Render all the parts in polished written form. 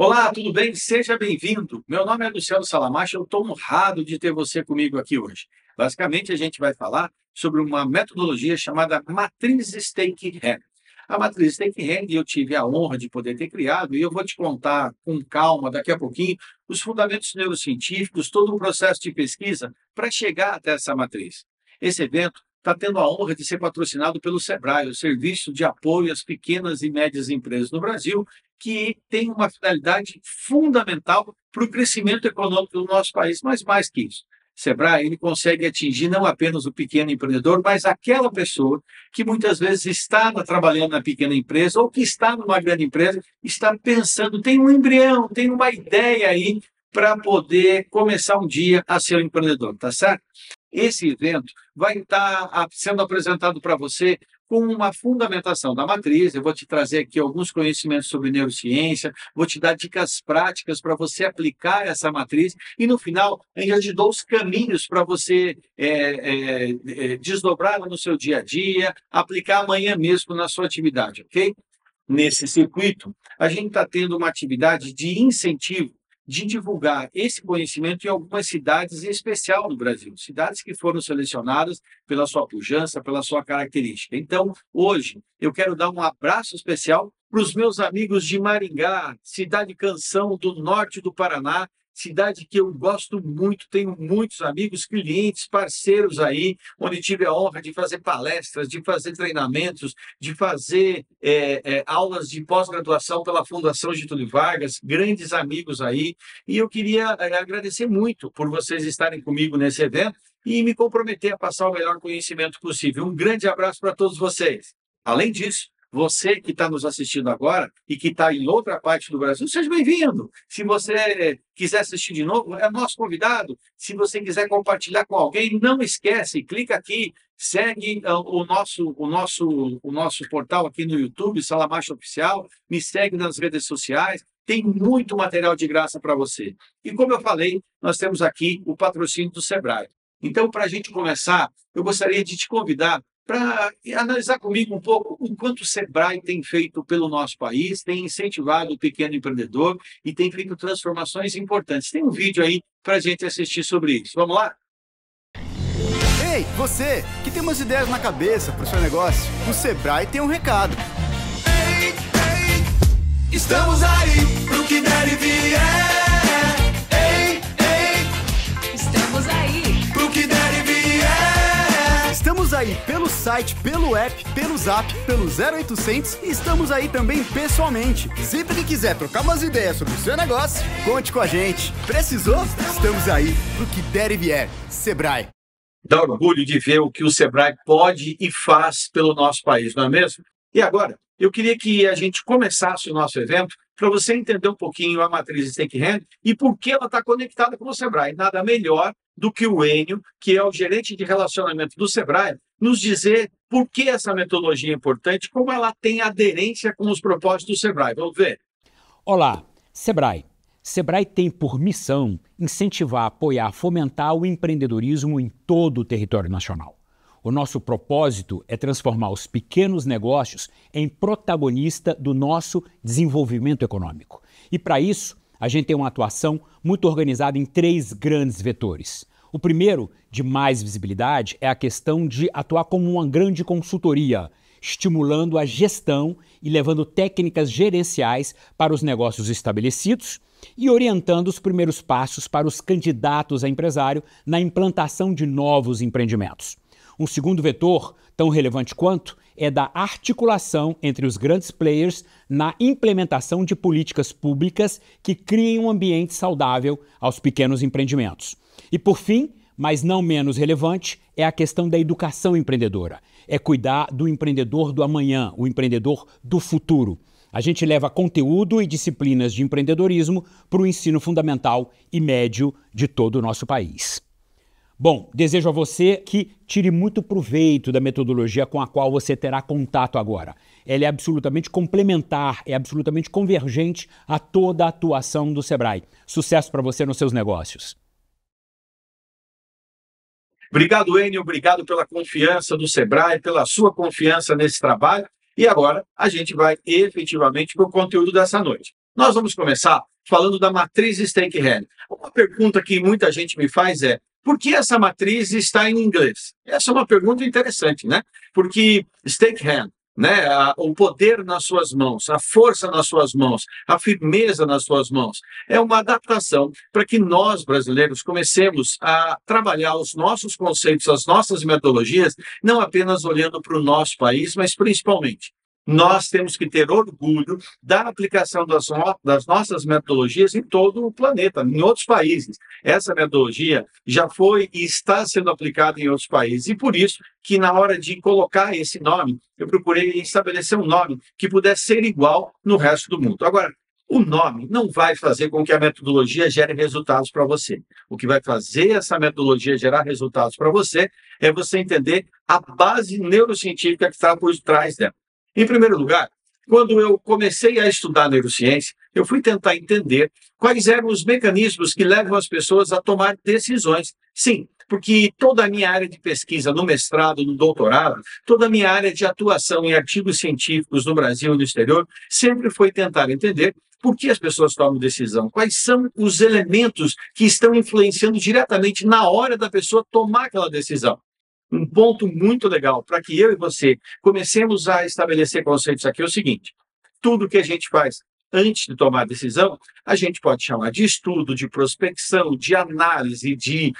Olá, tudo bem? Seja bem-vindo. Meu nome é Luciano Salamacho, eu estou honrado de ter você comigo aqui hoje. Basicamente, a gente vai falar sobre uma metodologia chamada Matriz Stake-Hand. A Matriz Stake-Hand eu tive a honra de poder ter criado e eu vou te contar com calma, daqui a pouquinho, os fundamentos neurocientíficos, todo o processo de pesquisa para chegar até essa matriz. Esse evento está tendo a honra de ser patrocinado pelo SEBRAE, o Serviço de Apoio às Pequenas e Médias Empresas no Brasil, que tem uma finalidade fundamental para o crescimento econômico do nosso país, mas mais que isso. Sebrae, ele consegue atingir não apenas o pequeno empreendedor, mas aquela pessoa que muitas vezes está trabalhando na pequena empresa ou que está numa grande empresa, está pensando, tem um embrião, tem uma ideia aí para poder começar um dia a ser um empreendedor, tá certo? Esse evento vai estar sendo apresentado para você com uma fundamentação da matriz. Eu vou te trazer aqui alguns conhecimentos sobre neurociência, vou te dar dicas práticas para você aplicar essa matriz e, no final, eu já te dou os caminhos para você desdobrá-la no seu dia a dia, aplicar amanhã mesmo na sua atividade, ok? Nesse circuito, a gente está tendo uma atividade de incentivo de divulgar esse conhecimento em algumas cidades, em especial no Brasil, cidades que foram selecionadas pela sua pujança, pela sua característica. Então, hoje, eu quero dar um abraço especial para os meus amigos de Maringá, cidade Canção do norte do Paraná, cidade que eu gosto muito, tenho muitos amigos, clientes, parceiros aí, onde tive a honra de fazer palestras, de fazer treinamentos, de fazer aulas de pós-graduação pela Fundação Getúlio Vargas, grandes amigos aí, e eu queria agradecer muito por vocês estarem comigo nesse evento e me comprometer a passar o melhor conhecimento possível. Um grande abraço para todos vocês. Além disso, você que está nos assistindo agora e que está em outra parte do Brasil, seja bem-vindo. Se você quiser assistir de novo, é nosso convidado. Se você quiser compartilhar com alguém, não esquece, clica aqui, segue o nosso portal aqui no YouTube, Salamacho Oficial, me segue nas redes sociais, tem muito material de graça para você. E como eu falei, nós temos aqui o patrocínio do SEBRAE. Então, para a gente começar, eu gostaria de te convidar para analisar comigo um pouco o quanto o SEBRAE tem feito pelo nosso país, tem incentivado o pequeno empreendedor e tem feito transformações importantes. Tem um vídeo aí para a gente assistir sobre isso. Vamos lá? Ei, você que tem umas ideias na cabeça para o seu negócio, o SEBRAE tem um recado. Ei, ei, estamos aí pro que der e vier. Estamos aí. Pro que der e vier. Estamos aí pelo site, pelo app, pelo zap, pelo 0800 e estamos aí também pessoalmente. Sempre que quiser trocar umas ideias sobre o seu negócio, conte com a gente. Precisou? Estamos aí pro que der e vier. SEBRAE. Dá orgulho de ver o que o SEBRAE pode e faz pelo nosso país, não é mesmo? E agora, eu queria que a gente começasse o nosso evento para você entender um pouquinho a matriz Stake-Hand e por que ela está conectada com o SEBRAE. Nada melhor do que o Enio, que é o gerente de relacionamento do SEBRAE, nos dizer por que essa metodologia é importante, como ela tem aderência com os propósitos do SEBRAE. Vamos ver. Olá, SEBRAE. SEBRAE tem por missão incentivar, apoiar, fomentar o empreendedorismo em todo o território nacional. O nosso propósito é transformar os pequenos negócios em protagonista do nosso desenvolvimento econômico. E para isso, a gente tem uma atuação muito organizada em 3 grandes vetores. O primeiro, de mais visibilidade, é a questão de atuar como uma grande consultoria, estimulando a gestão e levando técnicas gerenciais para os negócios estabelecidos e orientando os primeiros passos para os candidatos a empresário na implantação de novos empreendimentos. Um segundo vetor, tão relevante quanto, é da articulação entre os grandes players na implementação de políticas públicas que criem um ambiente saudável aos pequenos empreendimentos. E por fim, mas não menos relevante, é a questão da educação empreendedora. É cuidar do empreendedor do amanhã, o empreendedor do futuro. A gente leva conteúdo e disciplinas de empreendedorismo para o ensino fundamental e médio de todo o nosso país. Bom, desejo a você que tire muito proveito da metodologia com a qual você terá contato agora. Ela é absolutamente complementar, é absolutamente convergente a toda a atuação do SEBRAE. Sucesso para você nos seus negócios. Obrigado, Enio, obrigado pela confiança do SEBRAE, pela sua confiança nesse trabalho. E agora a gente vai efetivamente para o conteúdo dessa noite. Nós vamos começar falando da matriz Stake-Hand. Uma pergunta que muita gente me faz é: por que essa matriz está em inglês? Essa é uma pergunta interessante, né? Porque Stake-Hand, né, o poder nas suas mãos, a força nas suas mãos, a firmeza nas suas mãos, é uma adaptação para que nós, brasileiros, comecemos a trabalhar os nossos conceitos, as nossas metodologias, não apenas olhando para o nosso país, mas principalmente nós temos que ter orgulho da aplicação das nossas metodologias em todo o planeta, em outros países. Essa metodologia já foi e está sendo aplicada em outros países. E por isso que na hora de colocar esse nome, eu procurei estabelecer um nome que pudesse ser igual no resto do mundo. Agora, o nome não vai fazer com que a metodologia gere resultados para você. O que vai fazer essa metodologia gerar resultados para você é você entender a base neurocientífica que está por trás dela. Em primeiro lugar, quando eu comecei a estudar neurociência, eu fui tentar entender quais eram os mecanismos que levam as pessoas a tomar decisões. Sim, porque toda a minha área de pesquisa no mestrado, no doutorado, toda a minha área de atuação em artigos científicos no Brasil e no exterior, sempre foi tentar entender por que as pessoas tomam decisão, quais são os elementos que estão influenciando diretamente na hora da pessoa tomar aquela decisão. Um ponto muito legal para que eu e você comecemos a estabelecer conceitos aqui é o seguinte: tudo que a gente faz antes de tomar decisão, a gente pode chamar de estudo, de prospecção, de análise, de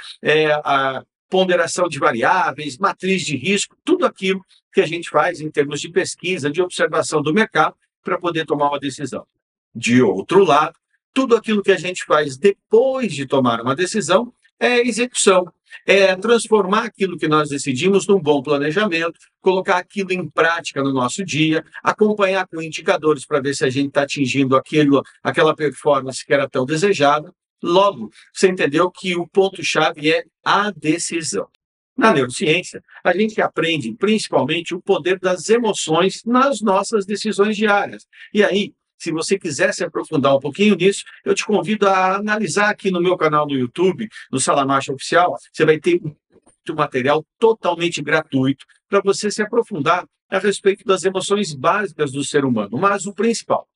a ponderação de variáveis, matriz de risco, tudo aquilo que a gente faz em termos de pesquisa, de observação do mercado para poder tomar uma decisão. De outro lado, tudo aquilo que a gente faz depois de tomar uma decisão é execução, é transformar aquilo que nós decidimos num bom planejamento, colocar aquilo em prática no nosso dia, acompanhar com indicadores para ver se a gente está atingindo aquela performance que era tão desejada. Logo, você entendeu que o ponto-chave é a decisão. Na neurociência, a gente aprende principalmente o poder das emoções nas nossas decisões diárias. E aí, se você quiser se aprofundar um pouquinho nisso, eu te convido a analisar aqui no meu canal no YouTube, no Salamacha Oficial. Você vai ter muito material totalmente gratuito para você se aprofundar a respeito das emoções básicas do ser humano. Mas o principal,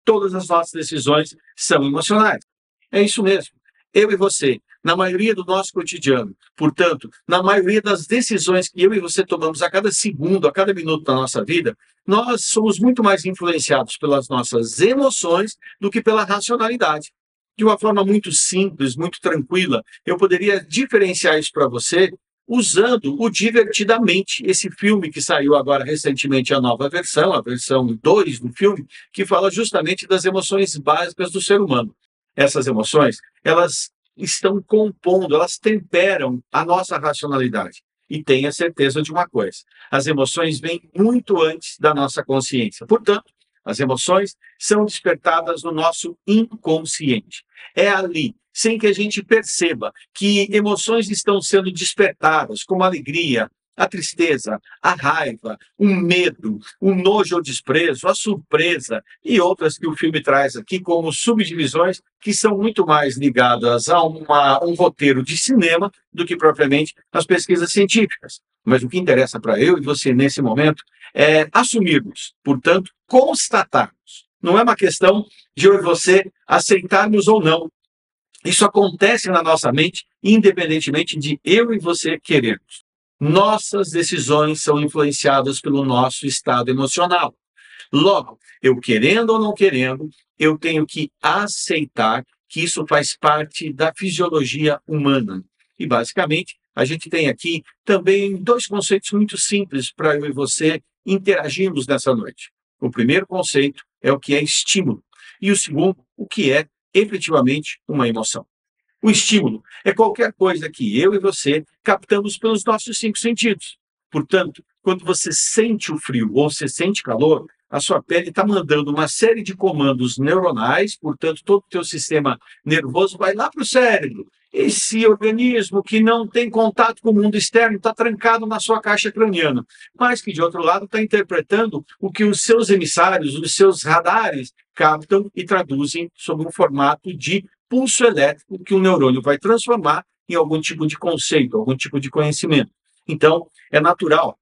todas as nossas decisões são emocionais. É isso mesmo. Eu e você, na maioria do nosso cotidiano, portanto, na maioria das decisões que eu e você tomamos a cada segundo, a cada minuto da nossa vida, nós somos muito mais influenciados pelas nossas emoções do que pela racionalidade. De uma forma muito simples, muito tranquila, eu poderia diferenciar isso para você usando o Divertidamente, esse filme que saiu agora recentemente, a nova versão, a versão 2 do filme, que fala justamente das emoções básicas do ser humano. Essas emoções, elas estão compondo, elas temperam a nossa racionalidade. E tenha certeza de uma coisa: as emoções vêm muito antes da nossa consciência. Portanto, as emoções são despertadas no nosso inconsciente. É ali, sem que a gente perceba, que emoções estão sendo despertadas, como a alegria, a tristeza, a raiva, o medo, o nojo ou desprezo, a surpresa e outras que o filme traz aqui como subdivisões que são muito mais ligadas a um roteiro de cinema do que propriamente as pesquisas científicas. Mas o que interessa para eu e você nesse momento é assumirmos, portanto, constatarmos. Não é uma questão de eu e você aceitarmos ou não. Isso acontece na nossa mente, independentemente de eu e você querermos. Nossas decisões são influenciadas pelo nosso estado emocional. Logo, eu querendo ou não querendo, eu tenho que aceitar que isso faz parte da fisiologia humana. E, basicamente, a gente tem aqui também dois conceitos muito simples para eu e você interagirmos nessa noite. O primeiro conceito é o que é estímulo. E o segundo, o que é efetivamente uma emoção. O estímulo é qualquer coisa que eu e você captamos pelos nossos 5 sentidos. Portanto, quando você sente o frio ou você sente calor, a sua pele está mandando uma série de comandos neuronais, portanto, todo o teu sistema nervoso vai lá para o cérebro. Esse organismo que não tem contato com o mundo externo está trancado na sua caixa craniana, mas que, de outro lado, está interpretando o que os seus emissários, os seus radares captam e traduzem sob um formato de pulso elétrico que o neurônio vai transformar em algum tipo de conceito, algum tipo de conhecimento. Então, é natural.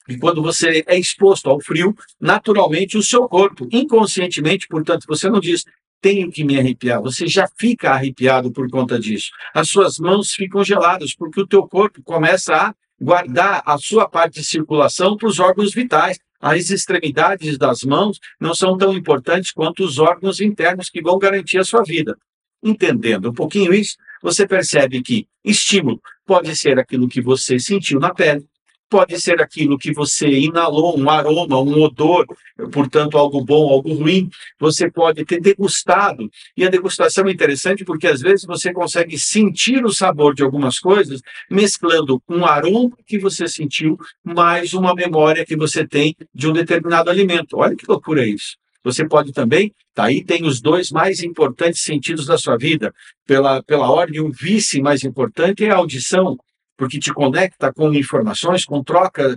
E quando você é exposto ao frio, naturalmente o seu corpo, inconscientemente, portanto, você não diz, tenho que me arrepiar. Você já fica arrepiado por conta disso. As suas mãos ficam geladas, porque o teu corpo começa a guardar a sua parte de circulação para os órgãos vitais. As extremidades das mãos não são tão importantes quanto os órgãos internos que vão garantir a sua vida. Entendendo um pouquinho isso, você percebe que estímulo pode ser aquilo que você sentiu na pele, pode ser aquilo que você inalou, um aroma, um odor, portanto, algo bom, algo ruim. Você pode ter degustado, e a degustação é interessante porque, às vezes, você consegue sentir o sabor de algumas coisas mesclando um aroma que você sentiu mais uma memória que você tem de um determinado alimento. Olha que loucura isso. Você pode também, aí tem os dois mais importantes sentidos da sua vida. Pela ordem, o vice mais importante é a audição, porque te conecta com informações, com troca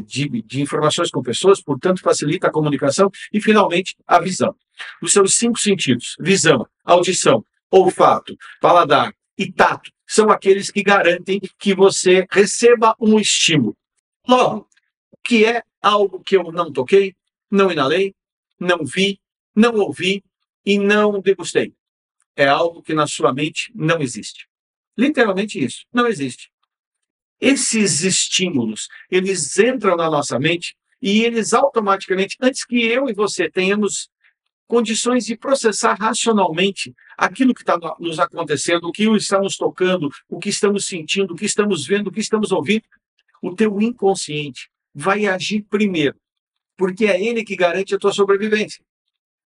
de informações com pessoas, portanto, facilita a comunicação. E, finalmente, a visão. Os seus 5 sentidos, visão, audição, olfato, paladar e tato, são aqueles que garantem que você receba um estímulo. Logo, o que é algo que eu não toquei, não inalei, não vi, não ouvi e não degustei? É algo que na sua mente não existe. Literalmente isso, não existe. Esses estímulos, eles entram na nossa mente e eles automaticamente, antes que eu e você tenhamos condições de processar racionalmente aquilo que está nos acontecendo, o que estamos tocando, o que estamos sentindo, o que estamos vendo, o que estamos ouvindo, o teu inconsciente vai agir primeiro, porque é ele que garante a tua sobrevivência.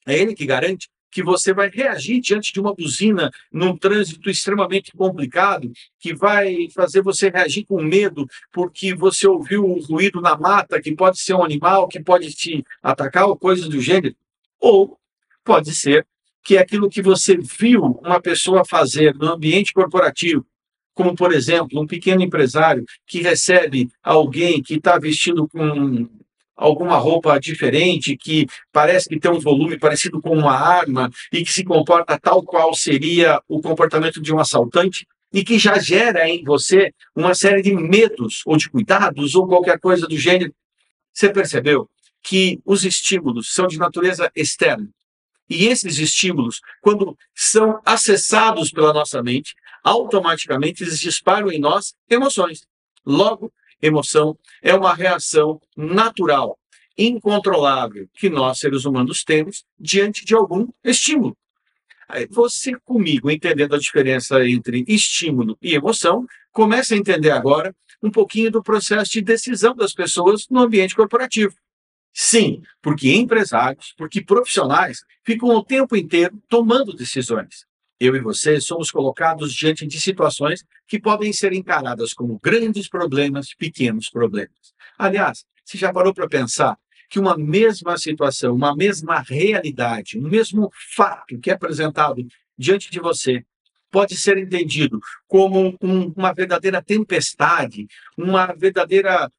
É ele que garante que você vai reagir diante de uma buzina num trânsito extremamente complicado, que vai fazer você reagir com medo porque você ouviu um ruído na mata, que pode ser um animal, que pode te atacar ou coisas do gênero. Ou pode ser que é aquilo que você viu uma pessoa fazer no ambiente corporativo, como, por exemplo, um pequeno empresário que recebe alguém que está vestido com alguma roupa diferente, que parece que tem um volume parecido com uma arma e que se comporta tal qual seria o comportamento de um assaltante e que já gera em você uma série de medos ou de cuidados ou qualquer coisa do gênero. Você percebeu que os estímulos são de natureza externa? E esses estímulos, quando são acessados pela nossa mente, automaticamente eles disparam em nós emoções. Logo, emoção é uma reação natural, incontrolável, que nós, seres humanos, temos diante de algum estímulo. Você comigo, entendendo a diferença entre estímulo e emoção, começa a entender agora um pouquinho do processo de decisão das pessoas no ambiente corporativo. Sim, porque empresários, porque profissionais ficam o tempo inteiro tomando decisões. Eu e você somos colocados diante de situações que podem ser encaradas como grandes problemas, pequenos problemas. Aliás, você já parou para pensar que uma mesma situação, uma mesma realidade, um mesmo fato que é apresentado diante de você pode ser entendido como uma verdadeira tempestade, uma verdadeira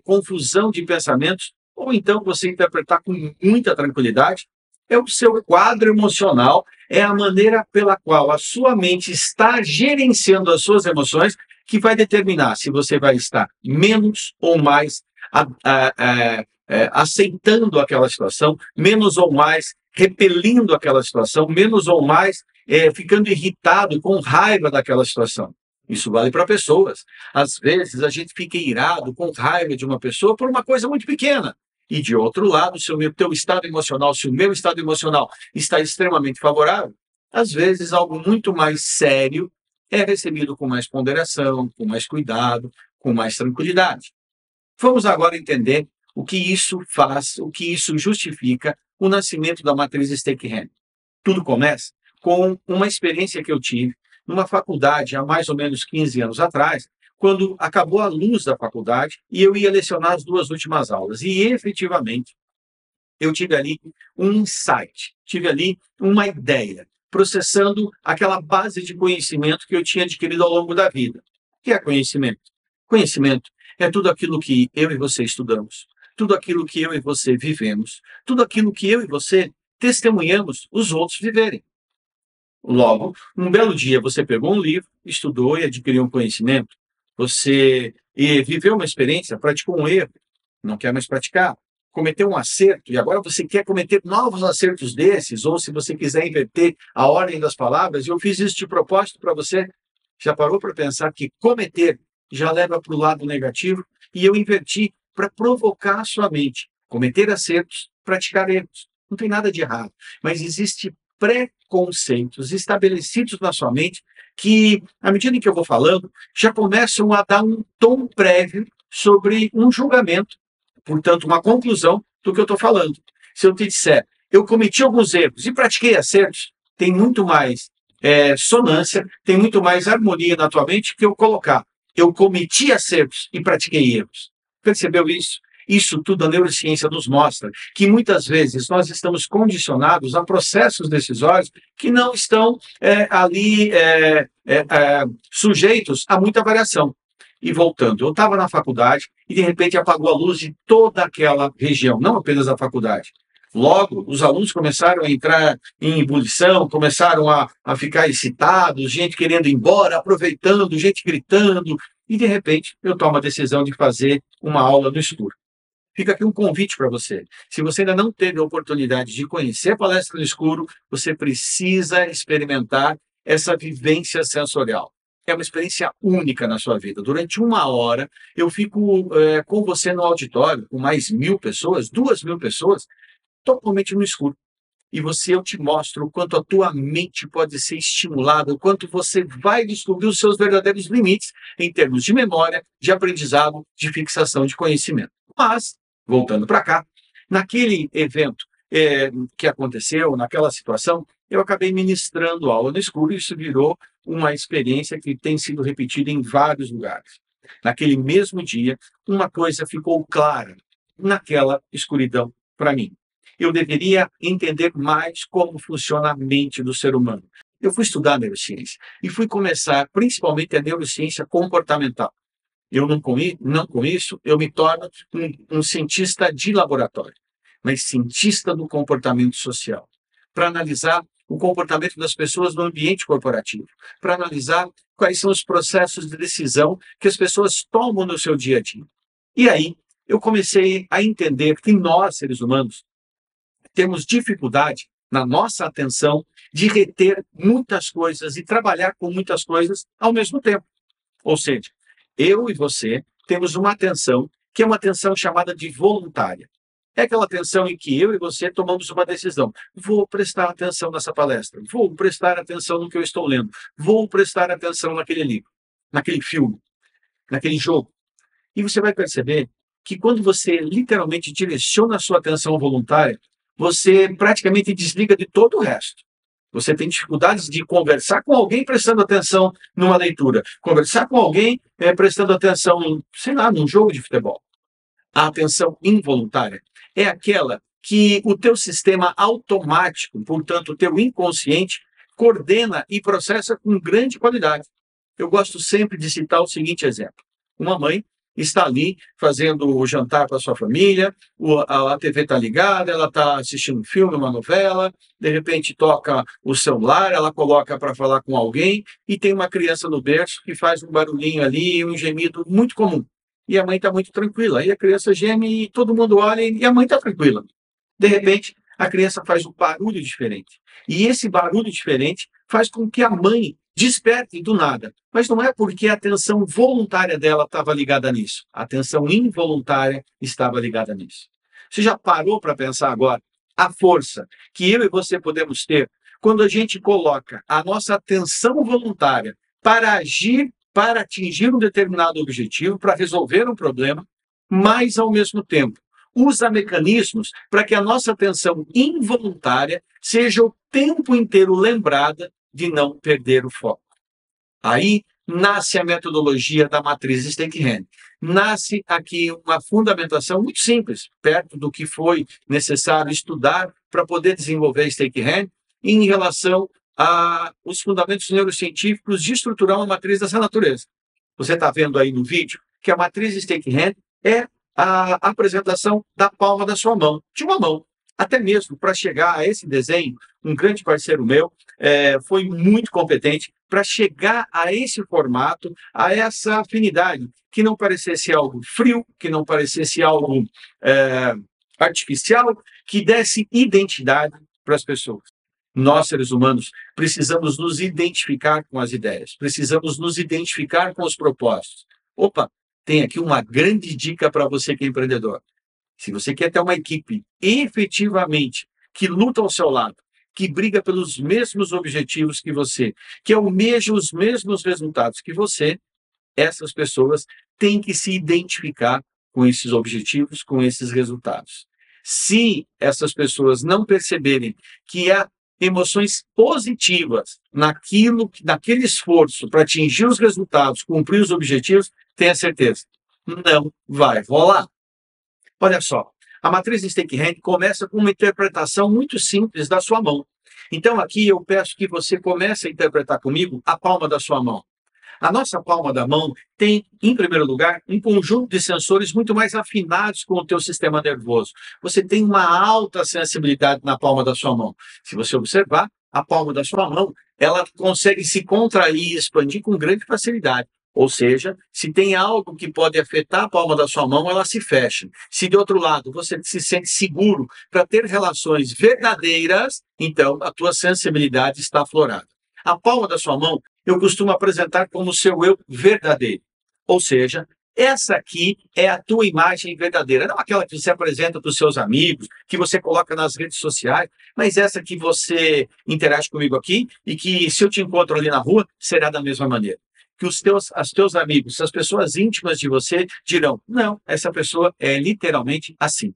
confusão de pensamentos, ou então você interpretar com muita tranquilidade? É o seu quadro emocional, é a maneira pela qual a sua mente está gerenciando as suas emoções que vai determinar se você vai estar menos ou mais aceitando aquela situação, menos ou mais repelindo aquela situação, menos ou mais ficando irritado, com raiva daquela situação. Isso vale para pessoas. Às vezes a gente fica irado, com raiva de uma pessoa por uma coisa muito pequena. E, de outro lado, se o teu estado emocional, se o meu estado emocional está extremamente favorável, às vezes algo muito mais sério é recebido com mais ponderação, com mais cuidado, com mais tranquilidade. Vamos agora entender o que isso faz, o que isso justifica o nascimento da matriz Stake-Hem. Tudo começa com uma experiência que eu tive numa faculdade há mais ou menos 15 anos atrás, quando acabou a luz da faculdade e eu ia lecionar as 2 últimas aulas. E, efetivamente, eu tive ali um insight, tive ali uma ideia, processando aquela base de conhecimento que eu tinha adquirido ao longo da vida. O que é conhecimento? Conhecimento é tudo aquilo que eu e você estudamos, tudo aquilo que eu e você vivemos, tudo aquilo que eu e você testemunhamos os outros viverem. Logo, um belo dia você pegou um livro, estudou e adquiriu um conhecimento. Você viveu uma experiência, praticou um erro, não quer mais praticar. cometeu um acerto e agora você quer cometer novos acertos desses, ou se você quiser inverter a ordem das palavras, eu fiz isso de propósito para você. Já parou para pensar que cometer já leva para o lado negativo? E eu inverti para provocar a sua mente. Cometer acertos, praticar erros. Não tem nada de errado, mas existe preconceitos estabelecidos na sua mente que, à medida em que eu vou falando, já começam a dar um tom prévio sobre um julgamento, portanto, uma conclusão do que eu estou falando. Se eu te disser, eu cometi alguns erros e pratiquei acertos, tem muito mais sonância, tem muito mais harmonia na tua mente que eu colocar. Eu cometi acertos e pratiquei erros. Percebeu isso? Isso tudo a neurociência nos mostra, que muitas vezes nós estamos condicionados a processos decisórios que não estão ali sujeitos a muita variação. E voltando, eu estava na faculdade e de repente apagou a luz de toda aquela região, não apenas da faculdade. Logo, os alunos começaram a entrar em ebulição, começaram a ficar excitados, gente querendo ir embora, aproveitando, gente gritando, e de repente eu tomo a decisão de fazer uma aula no escuro. Fica aqui um convite para você. Se você ainda não teve a oportunidade de conhecer a palestra no escuro, você precisa experimentar essa vivência sensorial. É uma experiência única na sua vida. Durante uma hora, eu fico com você no auditório, com mais 1.000 pessoas, 2.000 pessoas, totalmente no escuro. E eu te mostro o quanto a tua mente pode ser estimulada, o quanto você vai descobrir os seus verdadeiros limites em termos de memória, de aprendizado, de fixação de conhecimento. Mas, voltando para cá, naquele evento que aconteceu, naquela situação, eu acabei ministrando aula no escuro e isso virou uma experiência que tem sido repetida em vários lugares. Naquele mesmo dia, uma coisa ficou clara naquela escuridão para mim. Eu deveria entender mais como funciona a mente do ser humano. Eu fui estudar neurociência e fui começar principalmente a neurociência comportamental. Não com isso, eu me torno um cientista de laboratório, mas cientista do comportamento social, para analisar o comportamento das pessoas no ambiente corporativo, para analisar quais são os processos de decisão que as pessoas tomam no seu dia a dia. E aí, eu comecei a entender que nós, seres humanos, temos dificuldade na nossa atenção de reter muitas coisas e trabalhar com muitas coisas ao mesmo tempo. Ou seja, eu e você temos uma atenção que é uma atenção chamada de voluntária. É aquela atenção em que eu e você tomamos uma decisão. Vou prestar atenção nessa palestra, vou prestar atenção no que eu estou lendo, vou prestar atenção naquele livro, naquele filme, naquele jogo. E você vai perceber que quando você literalmente direciona a sua atenção voluntária, você praticamente desliga de todo o resto. Você tem dificuldades de conversar com alguém prestando atenção numa leitura, conversar com alguém prestando atenção, sei lá, num jogo de futebol. A atenção involuntária é aquela que o teu sistema automático, portanto, o teu inconsciente, coordena e processa com grande qualidade. Eu gosto sempre de citar o seguinte exemplo. Uma mãe está ali fazendo o jantar para a sua família, a TV está ligada, ela está assistindo um filme, uma novela, de repente toca o celular, ela coloca para falar com alguém e tem uma criança no berço que faz um barulhinho ali, um gemido muito comum. E a mãe está muito tranquila, e a criança geme e todo mundo olha e a mãe está tranquila. De repente, a criança faz um barulho diferente. E esse barulho diferente faz com que a mãe desperte do nada. Mas não é porque a atenção voluntária dela estava ligada nisso. A atenção involuntária estava ligada nisso. Você já parou para pensar agora a força que eu e você podemos ter quando a gente coloca a nossa atenção voluntária para agir, para atingir um determinado objetivo, para resolver um problema, mas, ao mesmo tempo, usa mecanismos para que a nossa atenção involuntária seja o tempo inteiro lembrada de não perder o foco. Aí nasce a metodologia da matriz Steichen. Nasce aqui uma fundamentação muito simples, perto do que foi necessário estudar para poder desenvolver Steichen em relação aos fundamentos neurocientíficos de estruturar uma matriz dessa natureza. Você está vendo aí no vídeo que a matriz Steichen é a apresentação da palma da sua mão, de uma mão. Até mesmo para chegar a esse desenho, um grande parceiro meu foi muito competente para chegar a esse formato, a essa afinidade, que não parecesse algo frio, que não parecesse algo artificial que desse identidade para as pessoas. Nós, seres humanos, precisamos nos identificar com as ideias, precisamos nos identificar com os propósitos. Opa, tem aqui uma grande dica para você que é empreendedor. Se você quer ter uma equipe efetivamente que luta ao seu lado, que briga pelos mesmos objetivos que você, que almeja os mesmos resultados que você, essas pessoas têm que se identificar com esses objetivos, com esses resultados. Se essas pessoas não perceberem que há emoções positivas naquele esforço para atingir os resultados, cumprir os objetivos, tenha certeza, não vai rolar. Olha só, a matriz Stakehand começa com uma interpretação muito simples da sua mão. Então aqui eu peço que você comece a interpretar comigo a palma da sua mão. A nossa palma da mão tem, em primeiro lugar, um conjunto de sensores muito mais afinados com o teu sistema nervoso. Você tem uma alta sensibilidade na palma da sua mão. Se você observar, a palma da sua mão, ela consegue se contrair e expandir com grande facilidade. Ou seja, se tem algo que pode afetar a palma da sua mão, ela se fecha. Se, de outro lado, você se sente seguro para ter relações verdadeiras, então a tua sensibilidade está aflorada. A palma da sua mão eu costumo apresentar como seu eu verdadeiro. Ou seja, essa aqui é a tua imagem verdadeira. Não aquela que você apresenta para os seus amigos, que você coloca nas redes sociais, mas essa que você interage comigo aqui e que, se eu te encontro ali na rua, será da mesma maneira. Que os teus amigos, as pessoas íntimas de você dirão, não, essa pessoa é literalmente assim.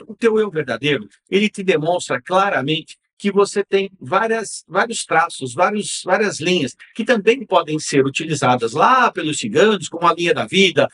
O teu eu verdadeiro, ele te demonstra claramente que você tem vários traços, várias linhas, que também podem ser utilizadas lá pelos ciganos, como a linha da vida.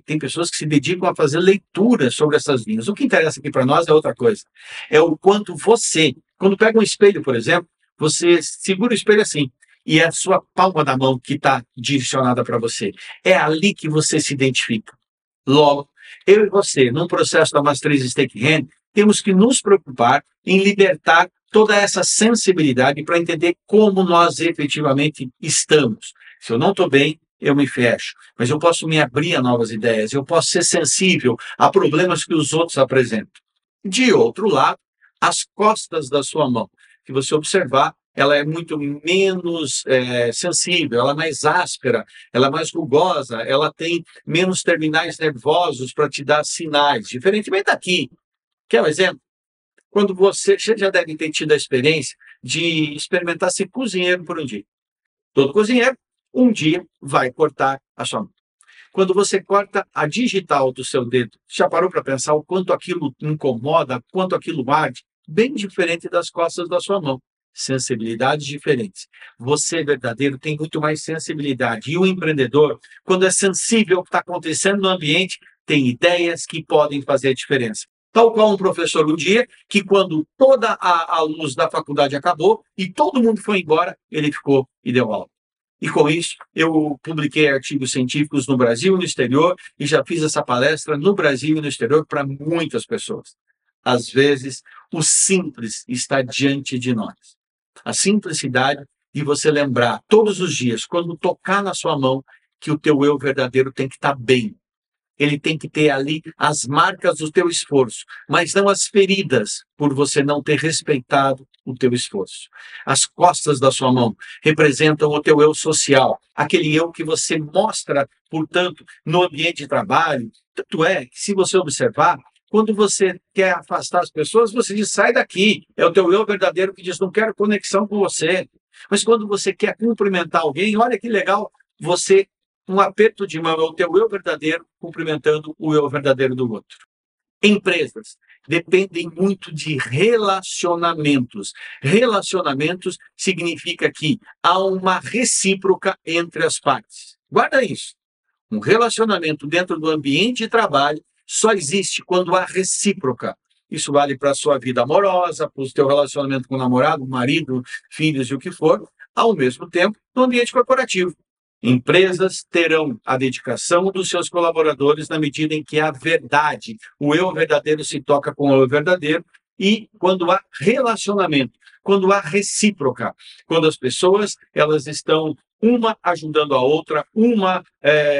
Tem pessoas que se dedicam a fazer leituras sobre essas linhas. O que interessa aqui para nós é outra coisa. É o quanto você, quando pega um espelho, por exemplo, você segura o espelho assim, e é a sua palma da mão que está direcionada para você. É ali que você se identifica. Logo, eu e você, num processo da matriz Stakehand, temos que nos preocupar em libertar toda essa sensibilidade para entender como nós efetivamente estamos. Se eu não estou bem, eu me fecho. Mas eu posso me abrir a novas ideias, eu posso ser sensível a problemas que os outros apresentam. De outro lado, as costas da sua mão. Se você observar, ela é muito menos sensível, ela é mais áspera, ela é mais rugosa, ela tem menos terminais nervosos para te dar sinais, diferentemente daqui. Quer um exemplo? Quando você já deve ter tido a experiência de experimentar ser cozinheiro por um dia. Todo cozinheiro, um dia, vai cortar a sua mão. Quando você corta a digital do seu dedo, já parou para pensar o quanto aquilo incomoda, quanto aquilo arde? Bem diferente das costas da sua mão. Sensibilidades diferentes. Você, verdadeiro, tem muito mais sensibilidade. E o empreendedor, quando é sensível ao que está acontecendo no ambiente, tem ideias que podem fazer a diferença. Tal qual um professor um dia, que quando toda a luz da faculdade acabou e todo mundo foi embora, ele ficou e deu aula. E com isso, eu publiquei artigos científicos no Brasil e no exterior e já fiz essa palestra no Brasil e no exterior para muitas pessoas. Às vezes, o simples está diante de nós. A simplicidade de você lembrar todos os dias, quando tocar na sua mão, que o teu eu verdadeiro tem que estar bem. Ele tem que ter ali as marcas do teu esforço, mas não as feridas por você não ter respeitado o teu esforço. As costas da sua mão representam o teu eu social, aquele eu que você mostra, portanto, no ambiente de trabalho. Tanto é que, se você observar, quando você quer afastar as pessoas, você diz, sai daqui. É o teu eu verdadeiro que diz, não quero conexão com você. Mas quando você quer cumprimentar alguém, olha que legal, um aperto de mão é o teu eu verdadeiro cumprimentando o eu verdadeiro do outro. Empresas dependem muito de relacionamentos. Relacionamentos significa que há uma recíproca entre as partes. Guarda isso. Um relacionamento dentro do ambiente de trabalho só existe quando há recíproca. Isso vale para a sua vida amorosa, para o teu relacionamento com o namorado, marido, filhos e o que for, ao mesmo tempo no ambiente corporativo. Empresas terão a dedicação dos seus colaboradores na medida em que a verdade, o eu verdadeiro se toca com o eu verdadeiro, e quando há relacionamento, quando há recíproca, quando as pessoas elas estão uma ajudando a outra, uma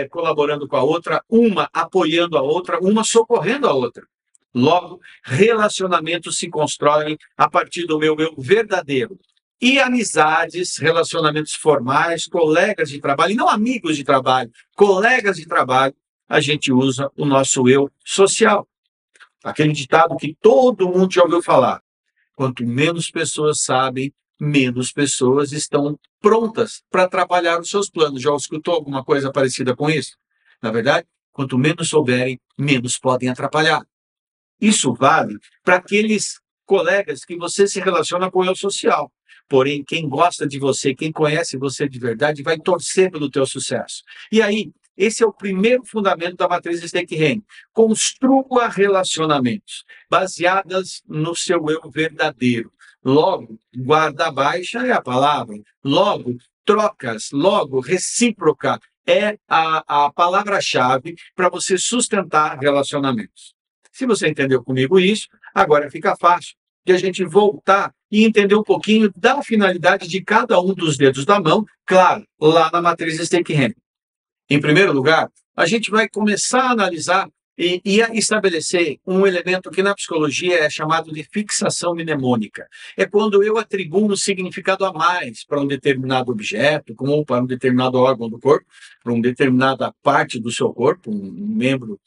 colaborando com a outra, uma apoiando a outra, uma socorrendo a outra. Logo, relacionamentos se constroem a partir do meu eu verdadeiro. E amizades, relacionamentos formais, colegas de trabalho, e não amigos de trabalho, colegas de trabalho, a gente usa o nosso eu social. Aquele ditado que todo mundo já ouviu falar. Quanto menos pessoas sabem, menos pessoas estão prontas para trabalhar os seus planos. Já escutou alguma coisa parecida com isso? Na verdade, quanto menos souberem, menos podem atrapalhar. Isso vale para aqueles colegas que você se relaciona com o eu social. Porém, quem gosta de você, quem conhece você de verdade, vai torcer pelo teu sucesso. E aí, esse é o primeiro fundamento da matriz Stake-Hand. Construa relacionamentos baseadas no seu eu verdadeiro. Logo, guarda baixa é a palavra. Logo, trocas. Logo, recíproca é a palavra-chave para você sustentar relacionamentos. Se você entendeu comigo isso, agora fica fácil de a gente voltar e entender um pouquinho da finalidade de cada um dos dedos da mão, claro, lá na matriz Stake-Hand. Em primeiro lugar, a gente vai começar a analisar e a estabelecer um elemento que na psicologia é chamado de fixação mnemônica. É quando eu atribuo um significado a mais para um determinado objeto, como para um determinado órgão do corpo, para uma determinada parte do seu corpo, um membro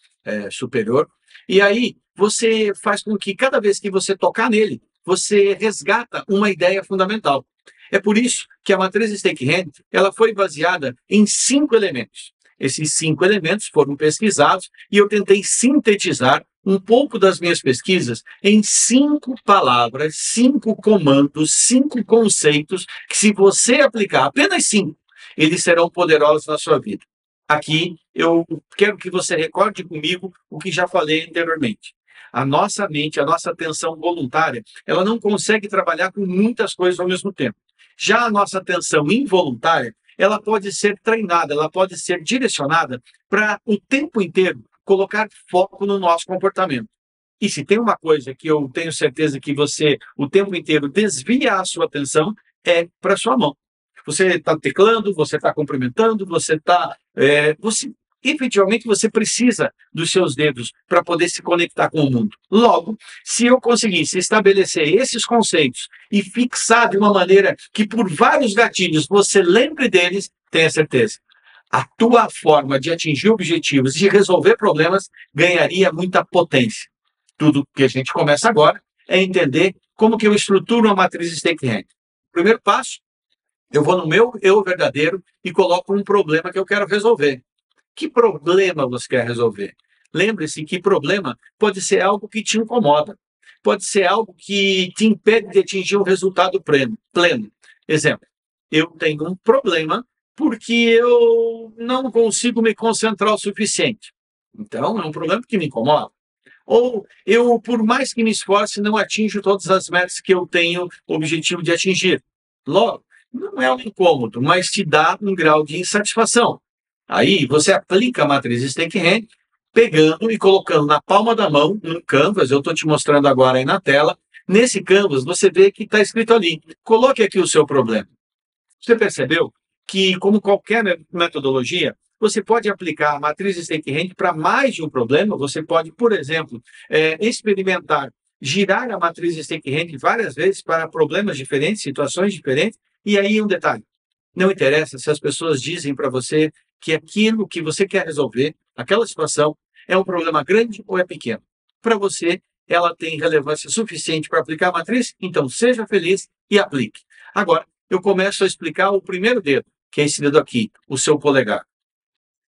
superior. E aí você faz com que cada vez que você tocar nele, você resgata uma ideia fundamental. É por isso que a matriz Stake-Hand ela foi baseada em 5 elementos. Esses 5 elementos foram pesquisados e eu tentei sintetizar um pouco das minhas pesquisas em 5 palavras, 5 comandos, 5 conceitos que, se você aplicar apenas 5, eles serão poderosos na sua vida. Aqui eu quero que você recorde comigo o que já falei anteriormente. A nossa mente, a nossa atenção voluntária, ela não consegue trabalhar com muitas coisas ao mesmo tempo. Já a nossa atenção involuntária, ela pode ser treinada, ela pode ser direcionada para o tempo inteiro colocar foco no nosso comportamento. E se tem uma coisa que eu tenho certeza que você o tempo inteiro desvia a sua atenção, é para a sua mão. Você está teclando, você está cumprimentando, você está... efetivamente, você precisa dos seus dedos para poder se conectar com o mundo. Logo, se eu conseguisse estabelecer esses conceitos e fixar de uma maneira que por vários gatilhos você lembre deles, tenha certeza. A tua forma de atingir objetivos, de resolver problemas, ganharia muita potência. Tudo que a gente começa agora é entender como que eu estruturo uma matriz Stake-Hand. Primeiro passo, eu vou no meu eu verdadeiro e coloco um problema que eu quero resolver. Que problema você quer resolver? Lembre-se que problema pode ser algo que te incomoda, pode ser algo que te impede de atingir um resultado pleno. Exemplo, eu tenho um problema porque eu não consigo me concentrar o suficiente. Então, é um problema que me incomoda. Ou eu, por mais que me esforce, não atinjo todas as metas que eu tenho o objetivo de atingir. Logo, não é um incômodo, mas te dá um grau de insatisfação. Aí você aplica a matriz Stake-Hand, pegando e colocando na palma da mão, num canvas, eu estou te mostrando agora aí na tela. Nesse canvas, você vê que está escrito ali, coloque aqui o seu problema. Você percebeu que, como qualquer metodologia, você pode aplicar a matriz Stake-Hand para mais de um problema. Você pode, por exemplo, experimentar, girar a matriz Stake-Hand várias vezes para problemas diferentes, situações diferentes. E aí um detalhe, não interessa se as pessoas dizem para você que aquilo que você quer resolver, aquela situação, é um problema grande ou é pequeno. Para você, ela tem relevância suficiente para aplicar a matriz, então seja feliz e aplique. Agora, eu começo a explicar o primeiro dedo, que é esse dedo aqui, o seu polegar.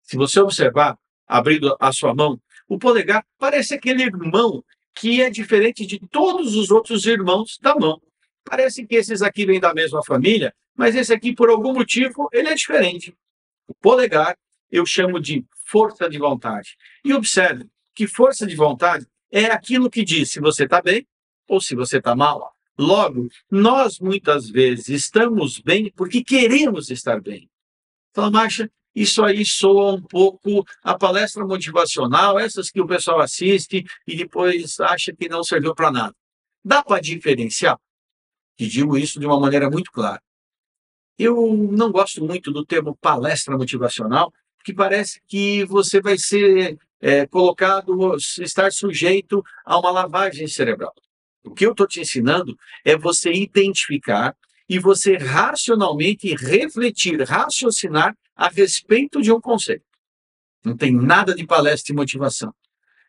Se você observar, abrindo a sua mão, o polegar parece aquele irmão que é diferente de todos os outros irmãos da mão. Parece que esses aqui vêm da mesma família, mas esse aqui, por algum motivo, ele é diferente. O polegar eu chamo de força de vontade. E observe que força de vontade é aquilo que diz se você está bem ou se você está mal. Logo, nós muitas vezes estamos bem porque queremos estar bem. Fala, Márcia, isso aí soa um pouco a palestra motivacional, essas que o pessoal assiste e depois acha que não serviu para nada. Dá para diferenciar? E digo isso de uma maneira muito clara. Eu não gosto muito do termo palestra motivacional, porque parece que você vai ser estar sujeito a uma lavagem cerebral. O que eu estou te ensinando é você identificar e você racionalmente refletir, raciocinar a respeito de um conceito. Não tem nada de palestra de motivação.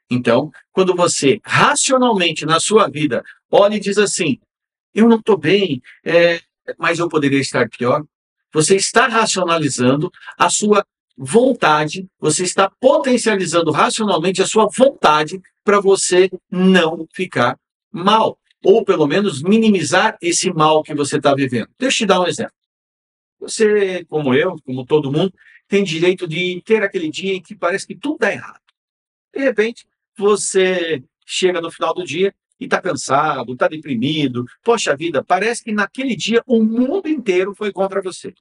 Então, quando você racionalmente na sua vida olha e diz assim, eu não estou bem, mas eu poderia estar pior, você está racionalizando a sua vontade, você está potencializando racionalmente a sua vontade para você não ficar mal, ou pelo menos minimizar esse mal que você está vivendo. Deixa eu te dar um exemplo. Você, como eu, como todo mundo, tem direito de ter aquele dia em que parece que tudo dá errado. De repente, você chega no final do dia e está cansado, está deprimido. Poxa vida, parece que naquele dia o mundo inteiro foi contra você.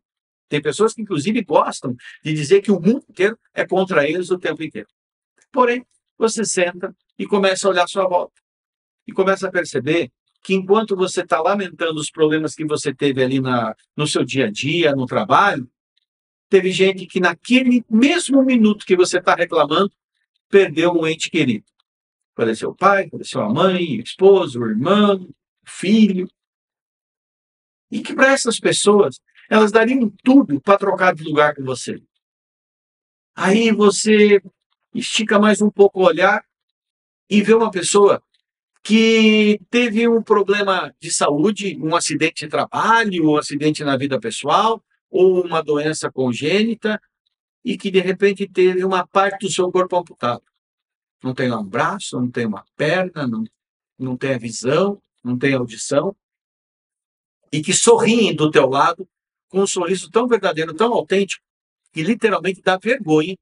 Tem pessoas que, inclusive, gostam de dizer que o mundo inteiro é contra eles o tempo inteiro. Porém, você senta e começa a olhar à sua volta. E começa a perceber que enquanto você está lamentando os problemas que você teve ali no seu dia a dia, no trabalho, teve gente que naquele mesmo minuto que você está reclamando, perdeu um ente querido. Faleceu o pai, faleceu a mãe, o esposo, o irmão, o filho. E que para essas pessoas, elas dariam tudo para trocar de lugar com você. Aí você estica mais um pouco o olhar e vê uma pessoa que teve um problema de saúde, um acidente de trabalho, um acidente na vida pessoal, ou uma doença congênita, e que de repente teve uma parte do seu corpo amputada. Não tem um braço, não tem uma perna, não tem a visão, não tem a audição, e que sorriem do teu lado com um sorriso tão verdadeiro, tão autêntico, que literalmente dá vergonha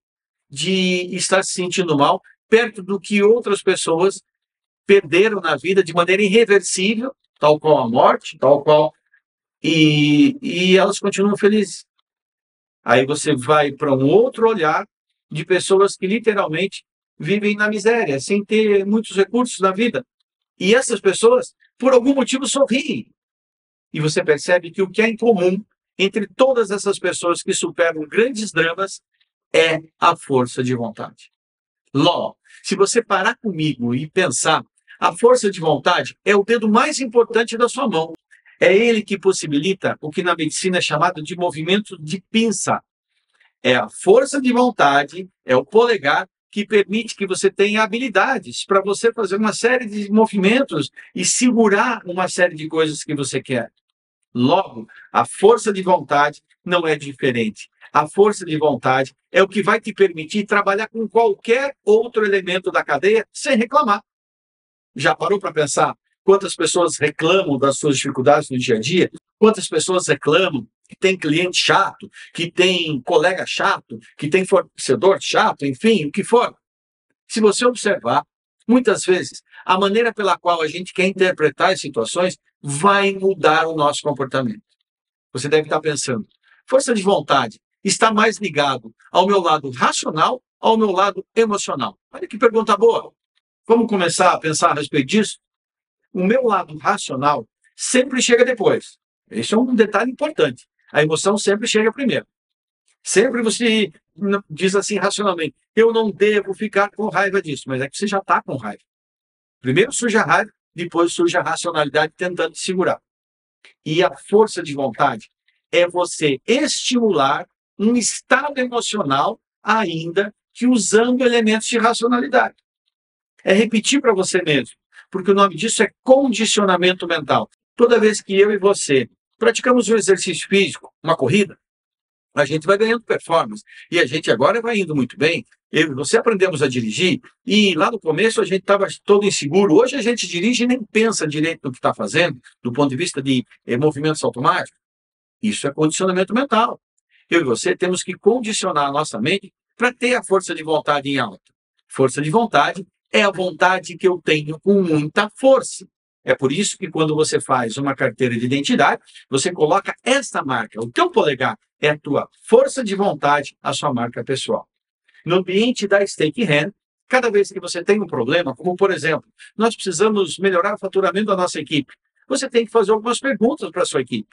de estar se sentindo mal perto do que outras pessoas perderam na vida de maneira irreversível, tal qual a morte, tal qual, e elas continuam felizes. Aí você vai para um outro olhar de pessoas que literalmente vivem na miséria, sem ter muitos recursos na vida. E essas pessoas, por algum motivo, sorriem. E você percebe que o que é em comum entre todas essas pessoas que superam grandes dramas é a força de vontade. Logo, se você parar comigo e pensar, a força de vontade é o dedo mais importante da sua mão. É ele que possibilita o que na medicina é chamado de movimento de pinça. É a força de vontade, é o polegar que permite que você tenha habilidades para você fazer uma série de movimentos e segurar uma série de coisas que você quer. Logo, a força de vontade não é diferente. A força de vontade é o que vai te permitir trabalhar com qualquer outro elemento da cadeia sem reclamar. Já parou para pensar quantas pessoas reclamam das suas dificuldades no dia a dia? Quantas pessoas reclamam que tem cliente chato, que tem colega chato, que tem fornecedor chato, enfim, o que for? Se você observar, muitas vezes, a maneira pela qual a gente quer interpretar as situações vai mudar o nosso comportamento. Você deve estar pensando, força de vontade está mais ligado ao meu lado racional ou ao meu lado emocional? Olha que pergunta boa. Vamos começar a pensar a respeito disso? O meu lado racional sempre chega depois. Esse é um detalhe importante. A emoção sempre chega primeiro. Sempre você diz assim racionalmente, eu não devo ficar com raiva disso, mas é que você já está com raiva. Primeiro surge a raiva, depois surge a racionalidade tentando te segurar. E a força de vontade é você estimular um estado emocional ainda que usando elementos de racionalidade. É repetir para você mesmo, porque o nome disso é condicionamento mental. Toda vez que eu e você praticamos um exercício físico, uma corrida, a gente vai ganhando performance. E a gente agora vai indo muito bem. Eu e você aprendemos a dirigir e lá no começo a gente estava todo inseguro. Hoje a gente dirige e nem pensa direito no que está fazendo, do ponto de vista de movimentos automáticos. Isso é condicionamento mental. Eu e você temos que condicionar a nossa mente para ter a força de vontade em alta. Força de vontade é a vontade que eu tenho com muita força. É por isso que quando você faz uma carteira de identidade, você coloca esta marca. O teu polegar é a tua força de vontade, a sua marca pessoal. No ambiente da Stake Hand, cada vez que você tem um problema, como por exemplo, nós precisamos melhorar o faturamento da nossa equipe, você tem que fazer algumas perguntas para a sua equipe.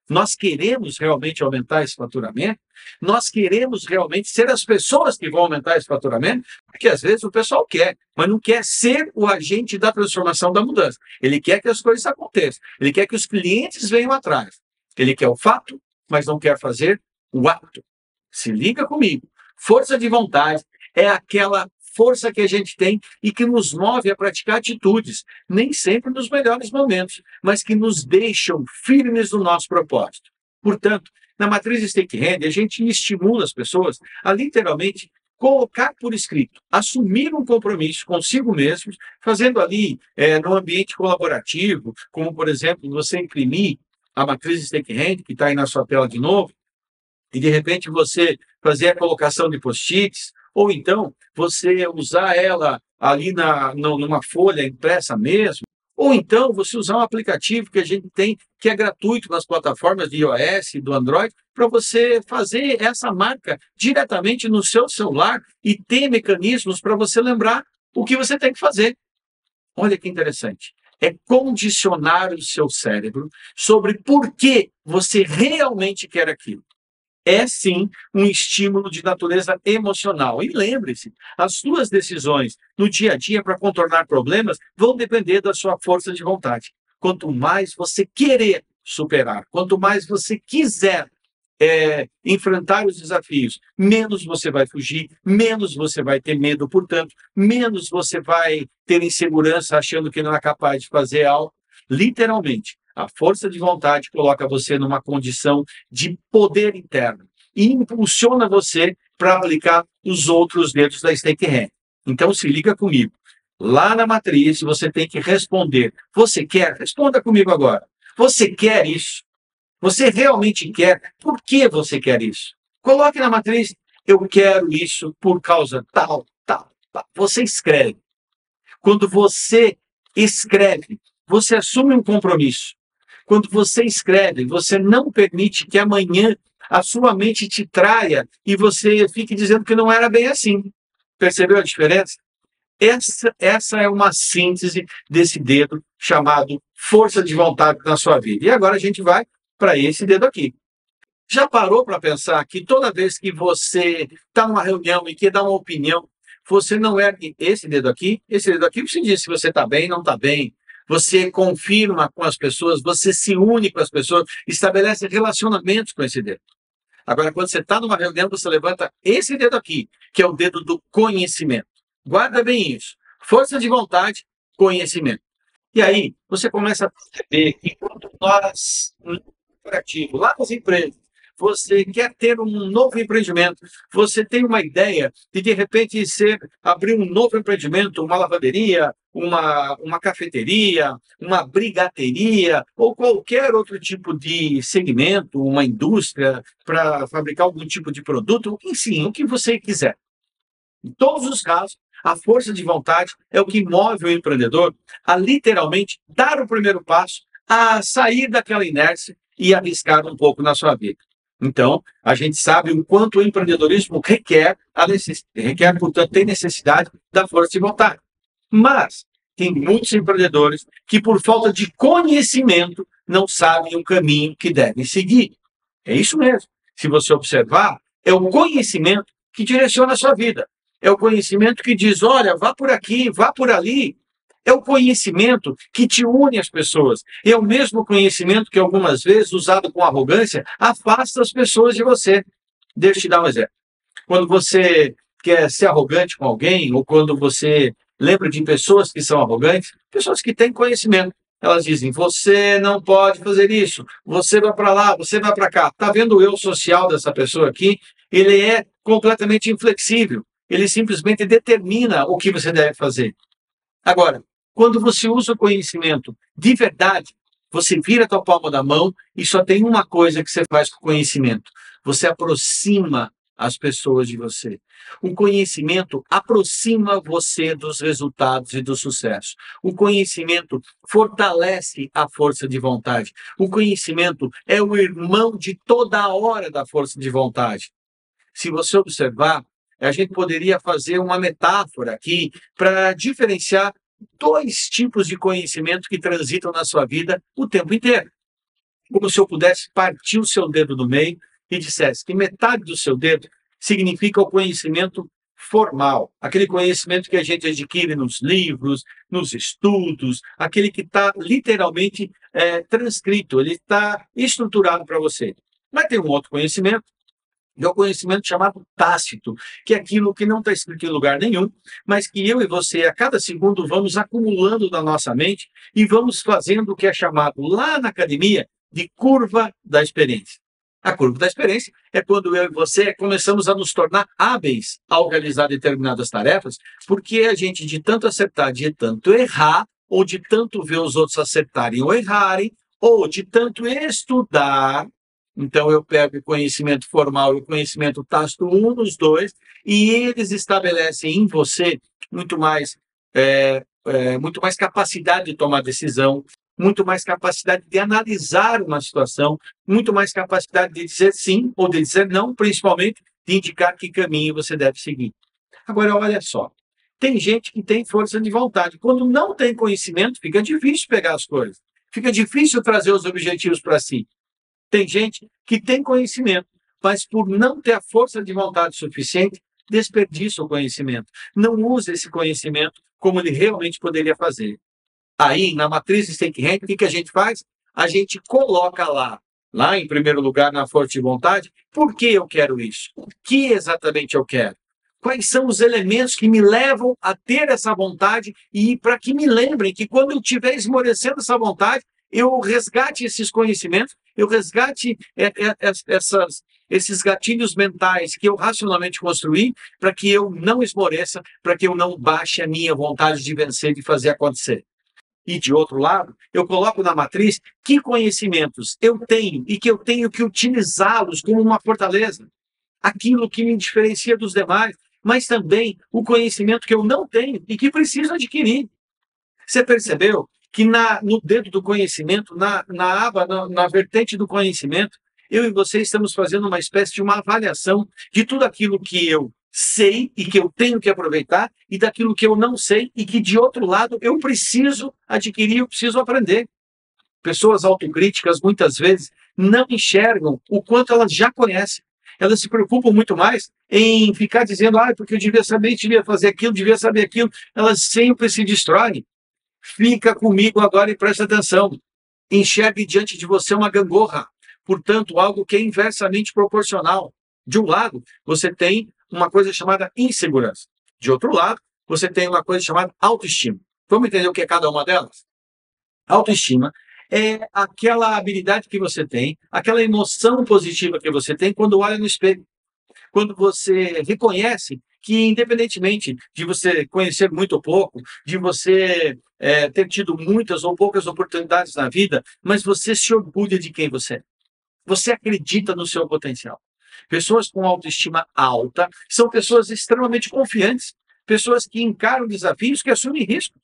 Nós queremos realmente aumentar esse faturamento? Nós queremos realmente ser as pessoas que vão aumentar esse faturamento? Porque às vezes o pessoal quer, mas não quer ser o agente da transformação, da mudança. Ele quer que as coisas aconteçam. Ele quer que os clientes venham atrás. Ele quer o fato, mas não quer fazer o ato. Se liga comigo. Força de vontade é aquela força que a gente tem e que nos move a praticar atitudes, nem sempre nos melhores momentos, mas que nos deixam firmes no nosso propósito. Portanto, na matriz Stake-Hand, a gente estimula as pessoas a literalmente colocar por escrito, assumir um compromisso consigo mesmos, fazendo ali no ambiente colaborativo, como, por exemplo, você imprimir a matriz Stake-Hand, que está aí na sua tela de novo, e de repente você fazer a colocação de post-its, ou então você usar ela ali numa folha impressa mesmo, ou então você usar um aplicativo que a gente tem, que é gratuito nas plataformas de iOS e do Android, para você fazer essa marca diretamente no seu celular e ter mecanismos para você lembrar o que você tem que fazer. Olha que interessante. É condicionar o seu cérebro sobre por que você realmente quer aquilo. É sim um estímulo de natureza emocional. E lembre-se, as suas decisões no dia a dia para contornar problemas vão depender da sua força de vontade. Quanto mais você querer superar, quanto mais você quiser enfrentar os desafios, menos você vai fugir, menos você vai ter medo, portanto, menos você vai ter insegurança achando que não é capaz de fazer algo. Literalmente, a força de vontade coloca você numa condição de poder interno e impulsiona você para aplicar os outros dedos da Stake-Hand. Então, se liga comigo. Lá na matriz, você tem que responder. Você quer? Responda comigo agora. Você quer isso? Você realmente quer? Por que você quer isso? Coloque na matriz, eu quero isso por causa tal, tal, tal. Você escreve. Quando você escreve, você assume um compromisso. Quando você escreve, você não permite que amanhã a sua mente te traia e você fique dizendo que não era bem assim. Percebeu a diferença? Essa é uma síntese desse dedo chamado força de vontade na sua vida. E agora a gente vai para esse dedo aqui. Já parou para pensar que toda vez que você está numa reunião e quer dar uma opinião, você não ergue esse dedo aqui você diz se você está bem, não está bem. Você confirma com as pessoas, você se une com as pessoas, estabelece relacionamentos com esse dedo. Agora, quando você está numa reunião, você levanta esse dedo aqui, que é o dedo do conhecimento. Guarda bem isso. Força de vontade, conhecimento. E aí, você começa a perceber que quando nós, no corporativo, lá nas empresas, você quer ter um novo empreendimento, você tem uma ideia de repente, abrir um novo empreendimento, uma lavanderia, uma cafeteria, uma brigaderia, ou qualquer outro tipo de segmento, uma indústria, para fabricar algum tipo de produto, enfim, o que você quiser. Em todos os casos, a força de vontade é o que move o empreendedor a literalmente dar o primeiro passo, a sair daquela inércia e arriscar um pouco na sua vida. Então, a gente sabe o quanto o empreendedorismo requer, portanto, tem necessidade da força de vontade. Mas tem muitos empreendedores que, por falta de conhecimento, não sabem o caminho que devem seguir. É isso mesmo. Se você observar, é o conhecimento que direciona a sua vida. É o conhecimento que diz, olha, vá por aqui, vá por ali. É o conhecimento que te une às pessoas. É o mesmo conhecimento que, algumas vezes, usado com arrogância, afasta as pessoas de você. Deixa eu te dar um exemplo. Quando você quer ser arrogante com alguém, ou quando você lembra de pessoas que são arrogantes, pessoas que têm conhecimento. Elas dizem, você não pode fazer isso, você vai para lá, você vai para cá. Está vendo o eu social dessa pessoa aqui? Ele é completamente inflexível. Ele simplesmente determina o que você deve fazer. Agora, quando você usa o conhecimento de verdade, você vira a tua palma da mão e só tem uma coisa que você faz com o conhecimento. Você aproxima as pessoas de você. O conhecimento aproxima você dos resultados e do sucesso. O conhecimento fortalece a força de vontade. O conhecimento é o irmão de toda a hora da força de vontade. Se você observar, a gente poderia fazer uma metáfora aqui para diferenciar dois tipos de conhecimento que transitam na sua vida o tempo inteiro. como se eu pudesse partir o seu dedo do meio e dissesse que metade do seu dedo significa o conhecimento formal, aquele conhecimento que a gente adquire nos livros, nos estudos, aquele que está literalmente transcrito, ele está estruturado para você. Mas tem um outro conhecimento, que é o conhecimento chamado tácito, que é aquilo que não está escrito em lugar nenhum, mas que eu e você, a cada segundo, vamos acumulando na nossa mente e vamos fazendo o que é chamado lá na academia de curva da experiência. A curva da experiência é quando eu e você começamos a nos tornar hábeis ao realizar determinadas tarefas, porque a gente, de tanto acertar, de tanto errar, ou de tanto ver os outros acertarem ou errarem, ou de tanto estudar, então eu pego o conhecimento formal e o conhecimento tácito, um dos dois, e eles estabelecem em você muito mais capacidade de tomar decisão, muito mais capacidade de analisar uma situação, muito mais capacidade de dizer sim ou de dizer não, principalmente de indicar que caminho você deve seguir. Agora, olha só, tem gente que tem força de vontade. Quando não tem conhecimento, fica difícil pegar as coisas, fica difícil trazer os objetivos para si. Tem gente que tem conhecimento, mas por não ter a força de vontade suficiente, desperdiça o conhecimento. Não usa esse conhecimento como ele realmente poderia fazer. Aí, na matriz de Steinhart, o que a gente faz? A gente coloca lá em primeiro lugar, na força de vontade, por que eu quero isso? O que exatamente eu quero? Quais são os elementos que me levam a ter essa vontade e para que me lembrem que quando eu estiver esmorecendo essa vontade, eu resgate esses conhecimentos, eu resgate esses gatilhos mentais que eu racionalmente construí para que eu não esmoreça, para que eu não baixe a minha vontade de vencer, de fazer acontecer. E, de outro lado, eu coloco na matriz que conhecimentos eu tenho e que eu tenho que utilizá-los como uma fortaleza. Aquilo que me diferencia dos demais, mas também o conhecimento que eu não tenho e que preciso adquirir. Você percebeu que no dedo do conhecimento, na aba, na vertente do conhecimento, eu e você estamos fazendo uma espécie de uma avaliação de tudo aquilo que eu sei e que eu tenho que aproveitar e daquilo que eu não sei e que, de outro lado, eu preciso adquirir, eu preciso aprender. Pessoas autocríticas, muitas vezes, não enxergam o quanto elas já conhecem. Elas se preocupam muito mais em ficar dizendo, porque eu devia saber, devia fazer aquilo, devia saber aquilo. Elas sempre se destroem. Fica comigo agora e presta atenção. Enxergue diante de você uma gangorra. Portanto, algo que é inversamente proporcional. De um lado, você tem uma coisa chamada insegurança. De outro lado, você tem uma coisa chamada autoestima. Vamos entender o que é cada uma delas? Autoestima é aquela habilidade que você tem, aquela emoção positiva que você tem quando olha no espelho. Quando você reconhece que, independentemente de você conhecer muito ou pouco, de você ter tido muitas ou poucas oportunidades na vida, mas você se orgulha de quem você é. Você acredita no seu potencial. Pessoas com autoestima alta são pessoas extremamente confiantes, pessoas que encaram desafios, que assumem riscos.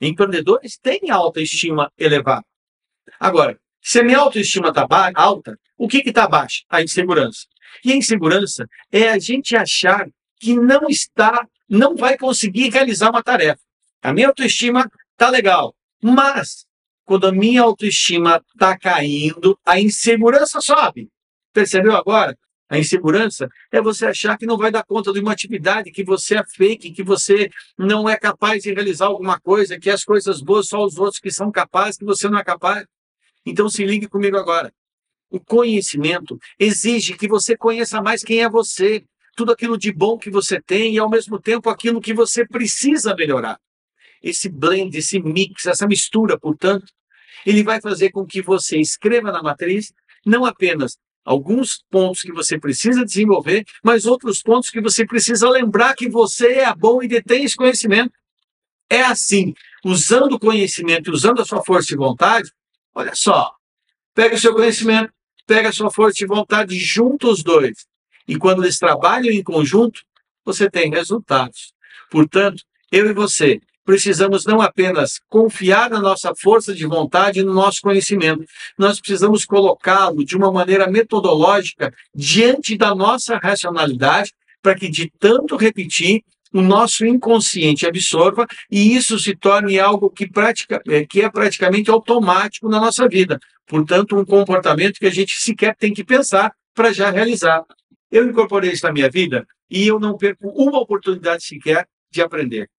Empreendedores têm autoestima elevada. Agora, se a minha autoestima está alta, o que está baixa? A insegurança. E a insegurança é a gente achar que não vai conseguir realizar uma tarefa. A minha autoestima está legal, mas quando a minha autoestima está caindo, a insegurança sobe. Percebeu agora? A insegurança é você achar que não vai dar conta de uma atividade, que você é fake, que você não é capaz de realizar alguma coisa, que as coisas boas só os outros que são capazes, que você não é capaz. Então se ligue comigo agora. O conhecimento exige que você conheça mais quem é você, tudo aquilo de bom que você tem e, ao mesmo tempo, aquilo que você precisa melhorar. Esse blend, esse mix, essa mistura, portanto, ele vai fazer com que você escreva na matriz não apenas alguns pontos que você precisa desenvolver, mas outros pontos que você precisa lembrar que você é bom e detém esse conhecimento. É assim, usando o conhecimento e usando a sua força de vontade, olha só, pega o seu conhecimento, pega a sua força de vontade, junta os dois. E quando eles trabalham em conjunto, você tem resultados. Portanto, eu e você precisamos não apenas confiar na nossa força de vontade e no nosso conhecimento, nós precisamos colocá-lo de uma maneira metodológica diante da nossa racionalidade, para que de tanto repetir, o nosso inconsciente absorva e isso se torne algo que é praticamente automático na nossa vida. Portanto, um comportamento que a gente sequer tem que pensar para já realizar. Eu incorporei isso na minha vida e eu não perco uma oportunidade sequer de aprender.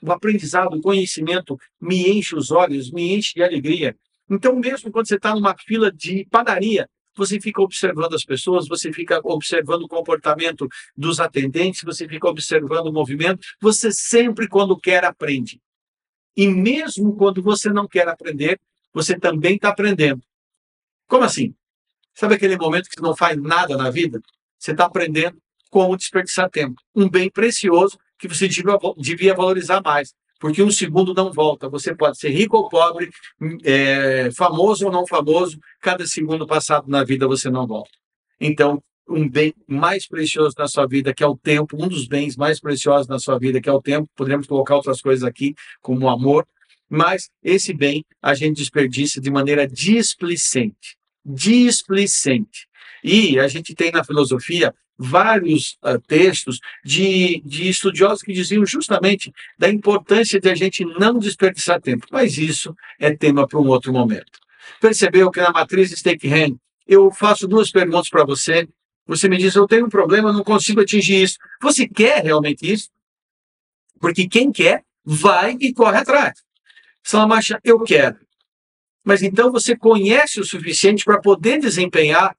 O aprendizado, o conhecimento me enche os olhos, me enche de alegria. Então, mesmo quando você está numa fila de padaria, você fica observando as pessoas, você fica observando o comportamento dos atendentes, você fica observando o movimento, você sempre, quando quer, aprende. E mesmo quando você não quer aprender, você também está aprendendo. Como assim? Sabe aquele momento que você não faz nada na vida? Você está aprendendo como desperdiçar tempo. Um bem precioso que você devia valorizar mais. Porque um segundo não volta. Você pode ser rico ou pobre, famoso ou não famoso, cada segundo passado na vida você não volta. Então, um bem mais precioso na sua vida, que é o tempo, um dos bens mais preciosos na sua vida, que é o tempo, poderíamos colocar outras coisas aqui, como o amor, mas esse bem a gente desperdiça de maneira displicente. Displicente. E a gente tem na filosofia vários textos de estudiosos que diziam justamente da importância de a gente não desperdiçar tempo. Mas isso é tema para um outro momento. Percebeu que na matriz Stake-Hand eu faço duas perguntas para você. Você me diz, eu tenho um problema, não consigo atingir isso. Você quer realmente isso? Porque quem quer, vai e corre atrás. Salamacha, eu quero. Mas então você conhece o suficiente para poder desempenhar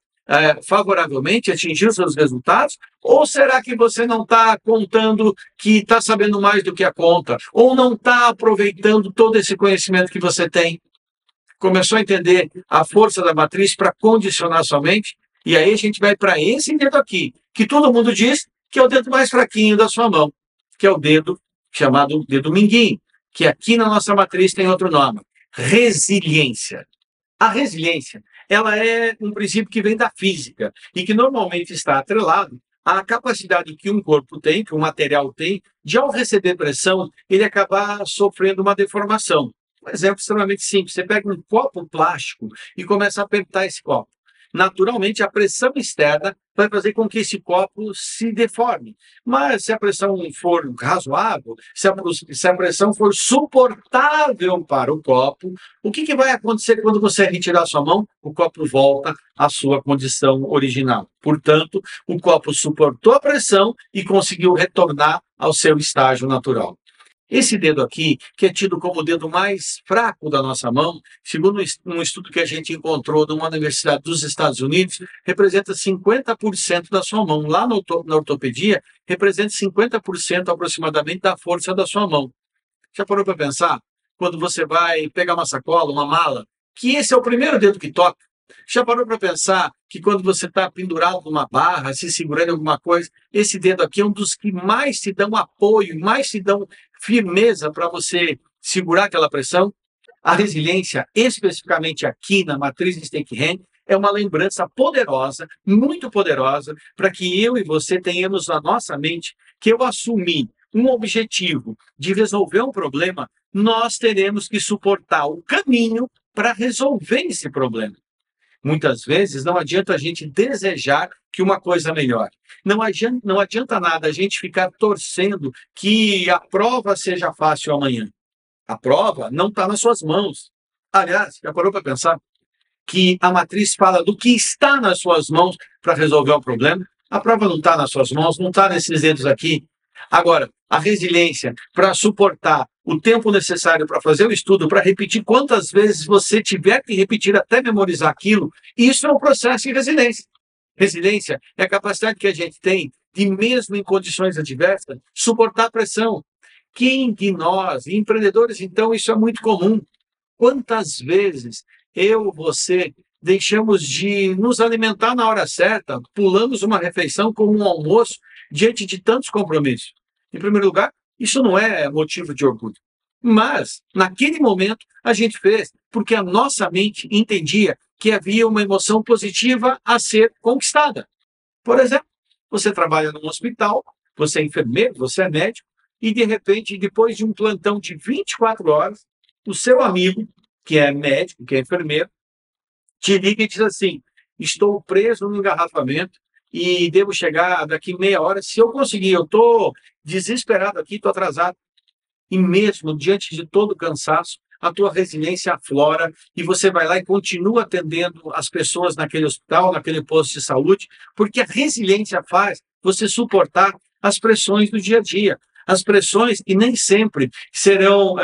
favoravelmente, atingir os seus resultados? Ou será que você não está contando que está sabendo mais do que a conta? Ou não está aproveitando todo esse conhecimento que você tem? Começou a entender a força da matriz para condicionar sua mente? E aí a gente vai para esse dedo aqui, que todo mundo diz que é o dedo mais fraquinho da sua mão, que é o dedo chamado dedo mindinho, que aqui na nossa matriz tem outro nome. Resiliência. A resiliência, ela é um princípio que vem da física e que normalmente está atrelado à capacidade que um corpo tem, que um material tem, de ao receber pressão, ele acabar sofrendo uma deformação. Um exemplo extremamente simples, você pega um copo plástico e começa a apertar esse copo. Naturalmente, a pressão externa vai fazer com que esse copo se deforme. Mas se a pressão for razoável, se a pressão for suportável para o copo, o que vai acontecer quando você retirar sua mão? O copo volta à sua condição original. Portanto, o copo suportou a pressão e conseguiu retornar ao seu estágio natural. Esse dedo aqui, que é tido como o dedo mais fraco da nossa mão, segundo um estudo que a gente encontrou numa universidade dos Estados Unidos, representa 50% da sua mão. Lá na ortopedia, representa 50% aproximadamente da força da sua mão. Já parou para pensar? Quando você vai pegar uma sacola, uma mala, que esse é o primeiro dedo que toca. Já parou para pensar que quando você está pendurado numa barra, se segurando em alguma coisa, esse dedo aqui é um dos que mais te dão apoio, mais te dão firmeza para você segurar aquela pressão? A resiliência, especificamente aqui na matriz Stake-Hand, é uma lembrança poderosa, muito poderosa, para que eu e você tenhamos na nossa mente que eu assumi um objetivo de resolver um problema, nós teremos que suportar o caminho para resolver esse problema. Muitas vezes não adianta a gente desejar que uma coisa melhore. Não adianta nada a gente ficar torcendo que a prova seja fácil amanhã. A prova não está nas suas mãos. Aliás, já parou para pensar que a matriz fala do que está nas suas mãos para resolver o problema? A prova não está nas suas mãos, não está nesses dedos aqui. Agora, a resiliência para suportar o tempo necessário para fazer o estudo, para repetir quantas vezes você tiver que repetir até memorizar aquilo, isso é um processo de resiliência. Resiliência é a capacidade que a gente tem de, mesmo em condições adversas, suportar a pressão. Quem de nós, empreendedores, então, isso é muito comum. Quantas vezes eu, você, deixamos de nos alimentar na hora certa, pulamos uma refeição como um almoço diante de tantos compromissos? Em primeiro lugar, isso não é motivo de orgulho. Mas, naquele momento, a gente fez porque a nossa mente entendia que havia uma emoção positiva a ser conquistada. Por exemplo, você trabalha num hospital, você é enfermeiro, você é médico, e de repente, depois de um plantão de 24 horas, o seu amigo, que é médico, que é enfermeiro, te liga e diz assim: estou preso no engarrafamento, e devo chegar daqui meia hora. Se eu conseguir, eu estou desesperado aqui, estou atrasado. E mesmo diante de todo o cansaço, a tua resiliência aflora e você vai lá e continua atendendo as pessoas naquele hospital, naquele posto de saúde, porque a resiliência faz você suportar as pressões do dia a dia. As pressões que nem sempre serão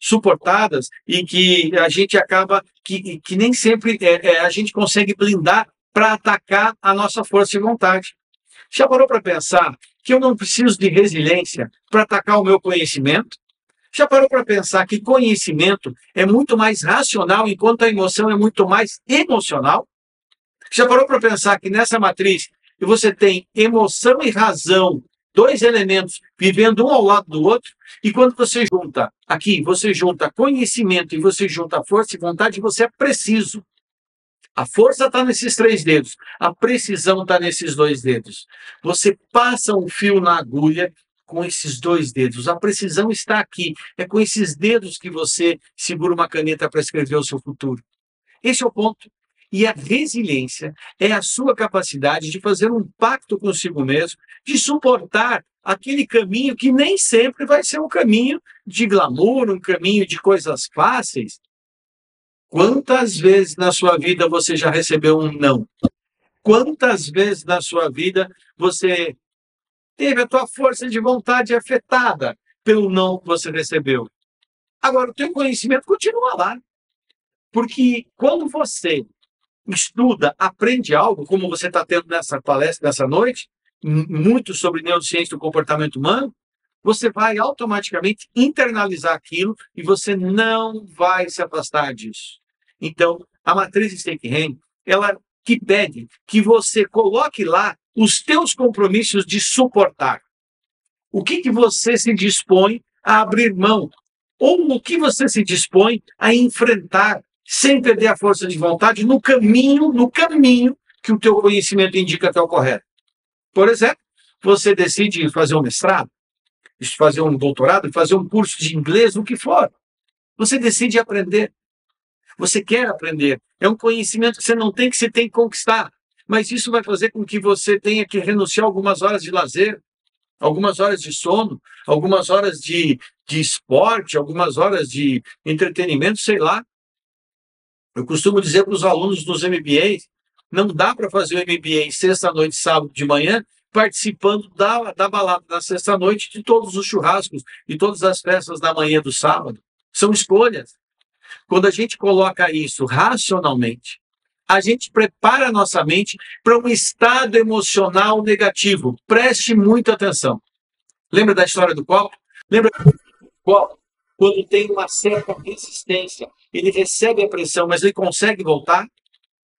suportadas e que a gente acaba, que nem sempre a gente consegue blindar para atacar a nossa força e vontade. Já parou para pensar que eu não preciso de resiliência para atacar o meu conhecimento? Já parou para pensar que conhecimento é muito mais racional, enquanto a emoção é muito mais emocional? Já parou para pensar que nessa matriz você tem emoção e razão, dois elementos vivendo um ao lado do outro, e quando você junta aqui, você junta conhecimento e você junta força e vontade, você é preciso. A força está nesses 3 dedos, a precisão está nesses 2 dedos. Você passa um fio na agulha com esses 2 dedos. A precisão está aqui. É com esses dedos que você segura uma caneta para escrever o seu futuro. Esse é o ponto. E a resiliência é a sua capacidade de fazer um pacto consigo mesmo, de suportar aquele caminho que nem sempre vai ser um caminho de glamour, um caminho de coisas fáceis. Quantas vezes na sua vida você já recebeu um não? Quantas vezes na sua vida você teve a tua força de vontade afetada pelo não que você recebeu? Agora, o teu conhecimento continua lá. Porque quando você estuda, aprende algo, como você está tendo nessa palestra, nessa noite, muito sobre neurociência do comportamento humano, você vai automaticamente internalizar aquilo e você não vai se afastar disso. Então, a matriz Stake-Hen, ela que pede que você coloque lá os teus compromissos de suportar. O que você se dispõe a abrir mão? Ou o que você se dispõe a enfrentar sem perder a força de vontade no caminho que o teu conhecimento indica que é o correto. Por exemplo, você decide fazer um mestrado, fazer um doutorado, fazer um curso de inglês, o que for. Você decide aprender. Você quer aprender. É um conhecimento que você não tem, que você tem que conquistar. Mas isso vai fazer com que você tenha que renunciar a algumas horas de lazer, algumas horas de sono, algumas horas de esporte, algumas horas de entretenimento, sei lá. Eu costumo dizer para os alunos dos MBAs, não dá para fazer o MBA sexta-noite, sábado de manhã, participando da balada da sexta-noite, de todos os churrascos e todas as festas da manhã do sábado. São escolhas. Quando a gente coloca isso racionalmente, a gente prepara a nossa mente para um estado emocional negativo. Preste muita atenção. Lembra da história do copo? Lembra do copo? Quando tem uma certa resistência, ele recebe a pressão, mas ele consegue voltar?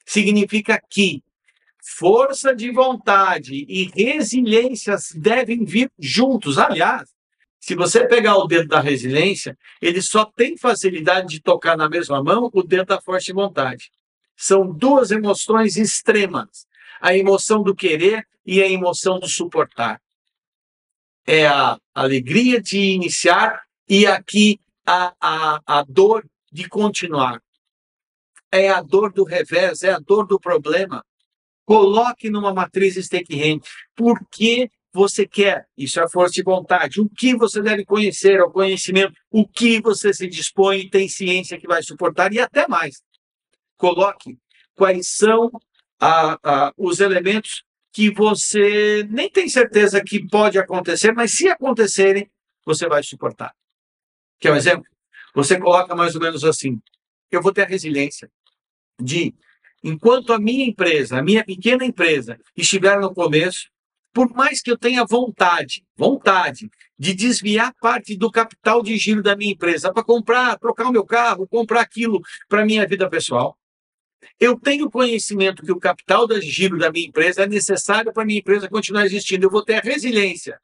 Significa que força de vontade e resiliência devem vir juntos. Aliás, se você pegar o dedo da resiliência, ele só tem facilidade de tocar na mesma mão o dedo da força de vontade. São 2 emoções extremas. A emoção do querer e a emoção do suportar. É a alegria de iniciar e aqui a dor de continuar. É a dor do revés, é a dor do problema. Coloque numa matriz Stake-Hen. Por que você quer? Isso é a força de vontade. O que você deve conhecer, é o conhecimento. O que você se dispõe e tem ciência que vai suportar. E até mais. Coloque quais são os elementos que você nem tem certeza que pode acontecer, mas se acontecerem, você vai suportar. Quer um exemplo? Você coloca mais ou menos assim: eu vou ter a resiliência de, enquanto a minha empresa, a minha pequena empresa, estiver no começo, por mais que eu tenha vontade de desviar parte do capital de giro da minha empresa para comprar, trocar o meu carro, comprar aquilo para a minha vida pessoal, eu tenho conhecimento que o capital de giro da minha empresa é necessário para a minha empresa continuar existindo. Eu vou ter a resiliência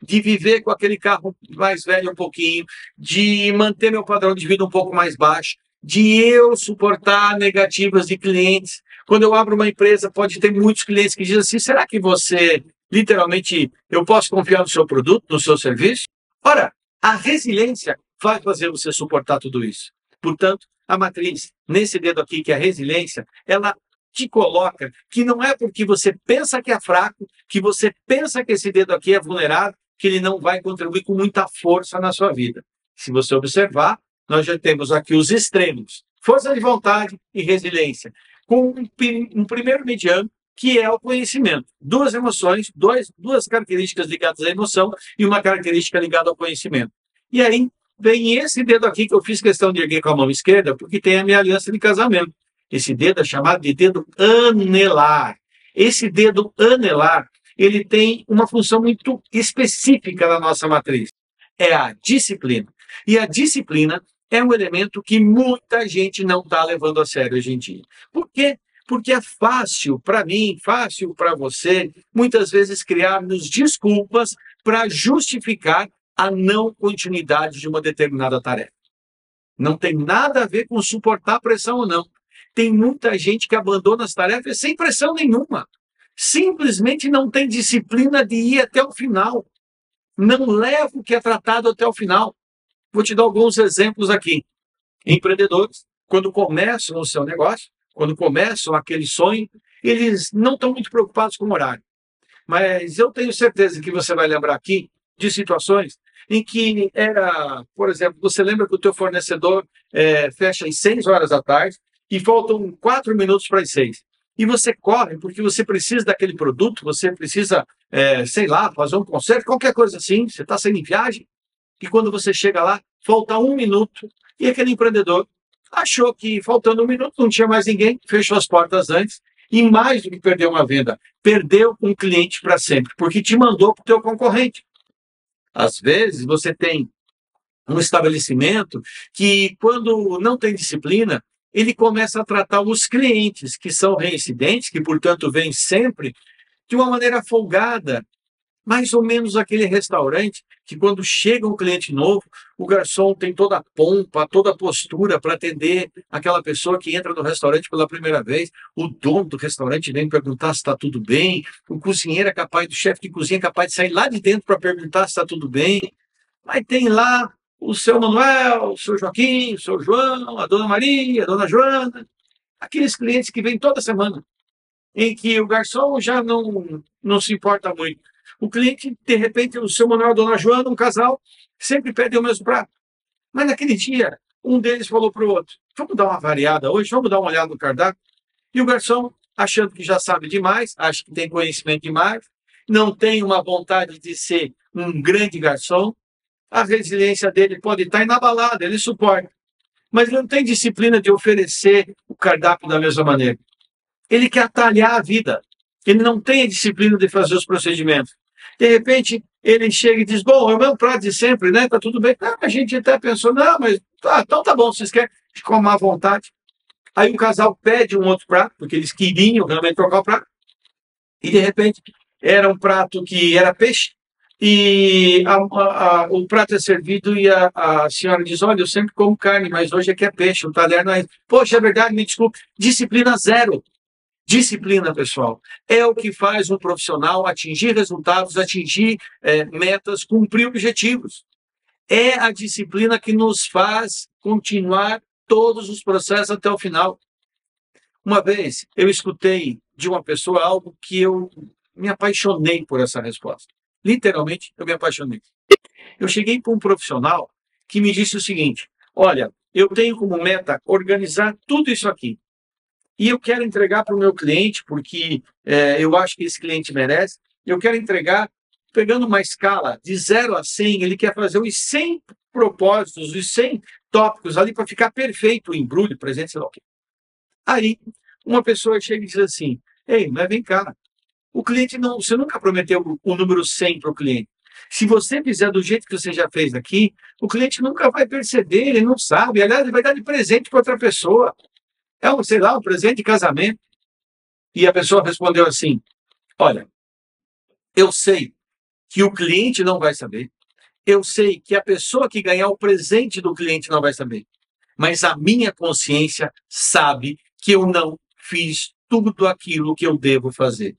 de viver com aquele carro mais velho um pouquinho, de manter meu padrão de vida um pouco mais baixo, de eu suportar negativas de clientes. Quando eu abro uma empresa, pode ter muitos clientes que dizem assim: será que você, literalmente, eu posso confiar no seu produto, no seu serviço? Ora, a resiliência vai fazer você suportar tudo isso. Portanto, a matriz, nesse dedo aqui, que é a resiliência, ela te coloca que não é porque você pensa que é fraco, que você pensa que esse dedo aqui é vulnerável, que ele não vai contribuir com muita força na sua vida. Se você observar, nós já temos aqui os extremos, força de vontade e resiliência, com um primeiro mediano, que é o conhecimento. Duas emoções, duas características ligadas à emoção e uma característica ligada ao conhecimento. E aí vem esse dedo aqui que eu fiz questão de erguer com a mão esquerda, porque tem a minha aliança de casamento. Esse dedo é chamado de dedo anelar. Esse dedo anelar, ele tem uma função muito específica na nossa matriz. É a disciplina. E a disciplina é um elemento que muita gente não está levando a sério hoje em dia. Por quê? Porque é fácil para mim, fácil para você, muitas vezes criarmos desculpas para justificar a não continuidade de uma determinada tarefa. Não tem nada a ver com suportar pressão ou não. Tem muita gente que abandona as tarefas sem pressão nenhuma. Simplesmente não tem disciplina de ir até o final. Não leva o que é tratado até o final. Vou te dar alguns exemplos aqui. Empreendedores, quando começam o seu negócio, quando começam aquele sonho, eles não estão muito preocupados com o horário. Mas eu tenho certeza que você vai lembrar aqui de situações em que era, por exemplo, você lembra que o teu fornecedor fecha às 6 horas da tarde e faltam 4 minutos para as 6. E você corre porque você precisa daquele produto, você precisa, sei lá, fazer um concerto, qualquer coisa assim, você está saindo em viagem, e quando você chega lá, falta 1 minuto, e aquele empreendedor achou que faltando 1 minuto não tinha mais ninguém, fechou as portas antes, e mais do que perder uma venda, perdeu um cliente para sempre, porque te mandou para o teu concorrente. Às vezes você tem um estabelecimento que, quando não tem disciplina, ele começa a tratar os clientes que são reincidentes, que, portanto, vêm sempre, de uma maneira folgada. Mais ou menos aquele restaurante que, quando chega um cliente novo, o garçom tem toda a pompa, toda a postura para atender aquela pessoa que entra no restaurante pela primeira vez. O dono do restaurante vem perguntar se está tudo bem. O cozinheiro é capaz, do chefe de cozinha é capaz de sair lá de dentro para perguntar se está tudo bem. Mas tem lá o seu Manuel, o seu Joaquim, o seu João, a dona Maria, a dona Joana. Aqueles clientes que vêm toda semana, em que o garçom já não se importa muito. O cliente, de repente, o seu Manuel e a dona Joana, um casal, sempre pedem o mesmo prato. Mas naquele dia, um deles falou para o outro, vamos dar uma variada hoje, vamos dar uma olhada no cardápio. E o garçom, achando que já sabe demais, acha que tem conhecimento demais, não tem uma vontade de ser um grande garçom, a resiliência dele pode estar inabalada, ele suporta. Mas ele não tem disciplina de oferecer o cardápio da mesma maneira. Ele quer atalhar a vida. Ele não tem a disciplina de fazer os procedimentos. De repente, ele chega e diz, bom, é o mesmo prato de sempre, né? Tá tudo bem. Ah, a gente até pensou, não, mas então tá bom, vocês querem com má vontade. Aí o casal pede um outro prato, porque eles queriam realmente trocar o prato. E, de repente, era um prato que era peixe, e o prato é servido e a senhora diz, olha, eu sempre como carne, mas hoje aqui é peixe, o talher não é... Poxa, é verdade, me desculpe. Disciplina zero. Disciplina, pessoal, é o que faz um profissional atingir resultados, atingir metas, cumprir objetivos. É a disciplina que nos faz continuar todos os processos até o final. Uma vez, eu escutei de uma pessoa algo que eu me apaixonei por essa resposta. Literalmente, eu me apaixonei. Eu cheguei para um profissional que me disse o seguinte, olha, eu tenho como meta organizar tudo isso aqui. E eu quero entregar para o meu cliente, porque eu acho que esse cliente merece. Eu quero entregar, pegando uma escala de 0 a 100, ele quer fazer os 100 propósitos, os 100 tópicos ali para ficar perfeito o embrulho, presente, sei lá o quê. Aí, uma pessoa chega e diz assim, ei, mas vem cá, o cliente não, você nunca prometeu o número 100 para o cliente. Se você fizer do jeito que você já fez aqui, o cliente nunca vai perceber, ele não sabe. Aliás, ele vai dar de presente para outra pessoa. É um, sei lá, um presente de casamento. E a pessoa respondeu assim, olha, eu sei que o cliente não vai saber, eu sei que a pessoa que ganhar o presente do cliente não vai saber, mas a minha consciência sabe que eu não fiz tudo aquilo que eu devo fazer.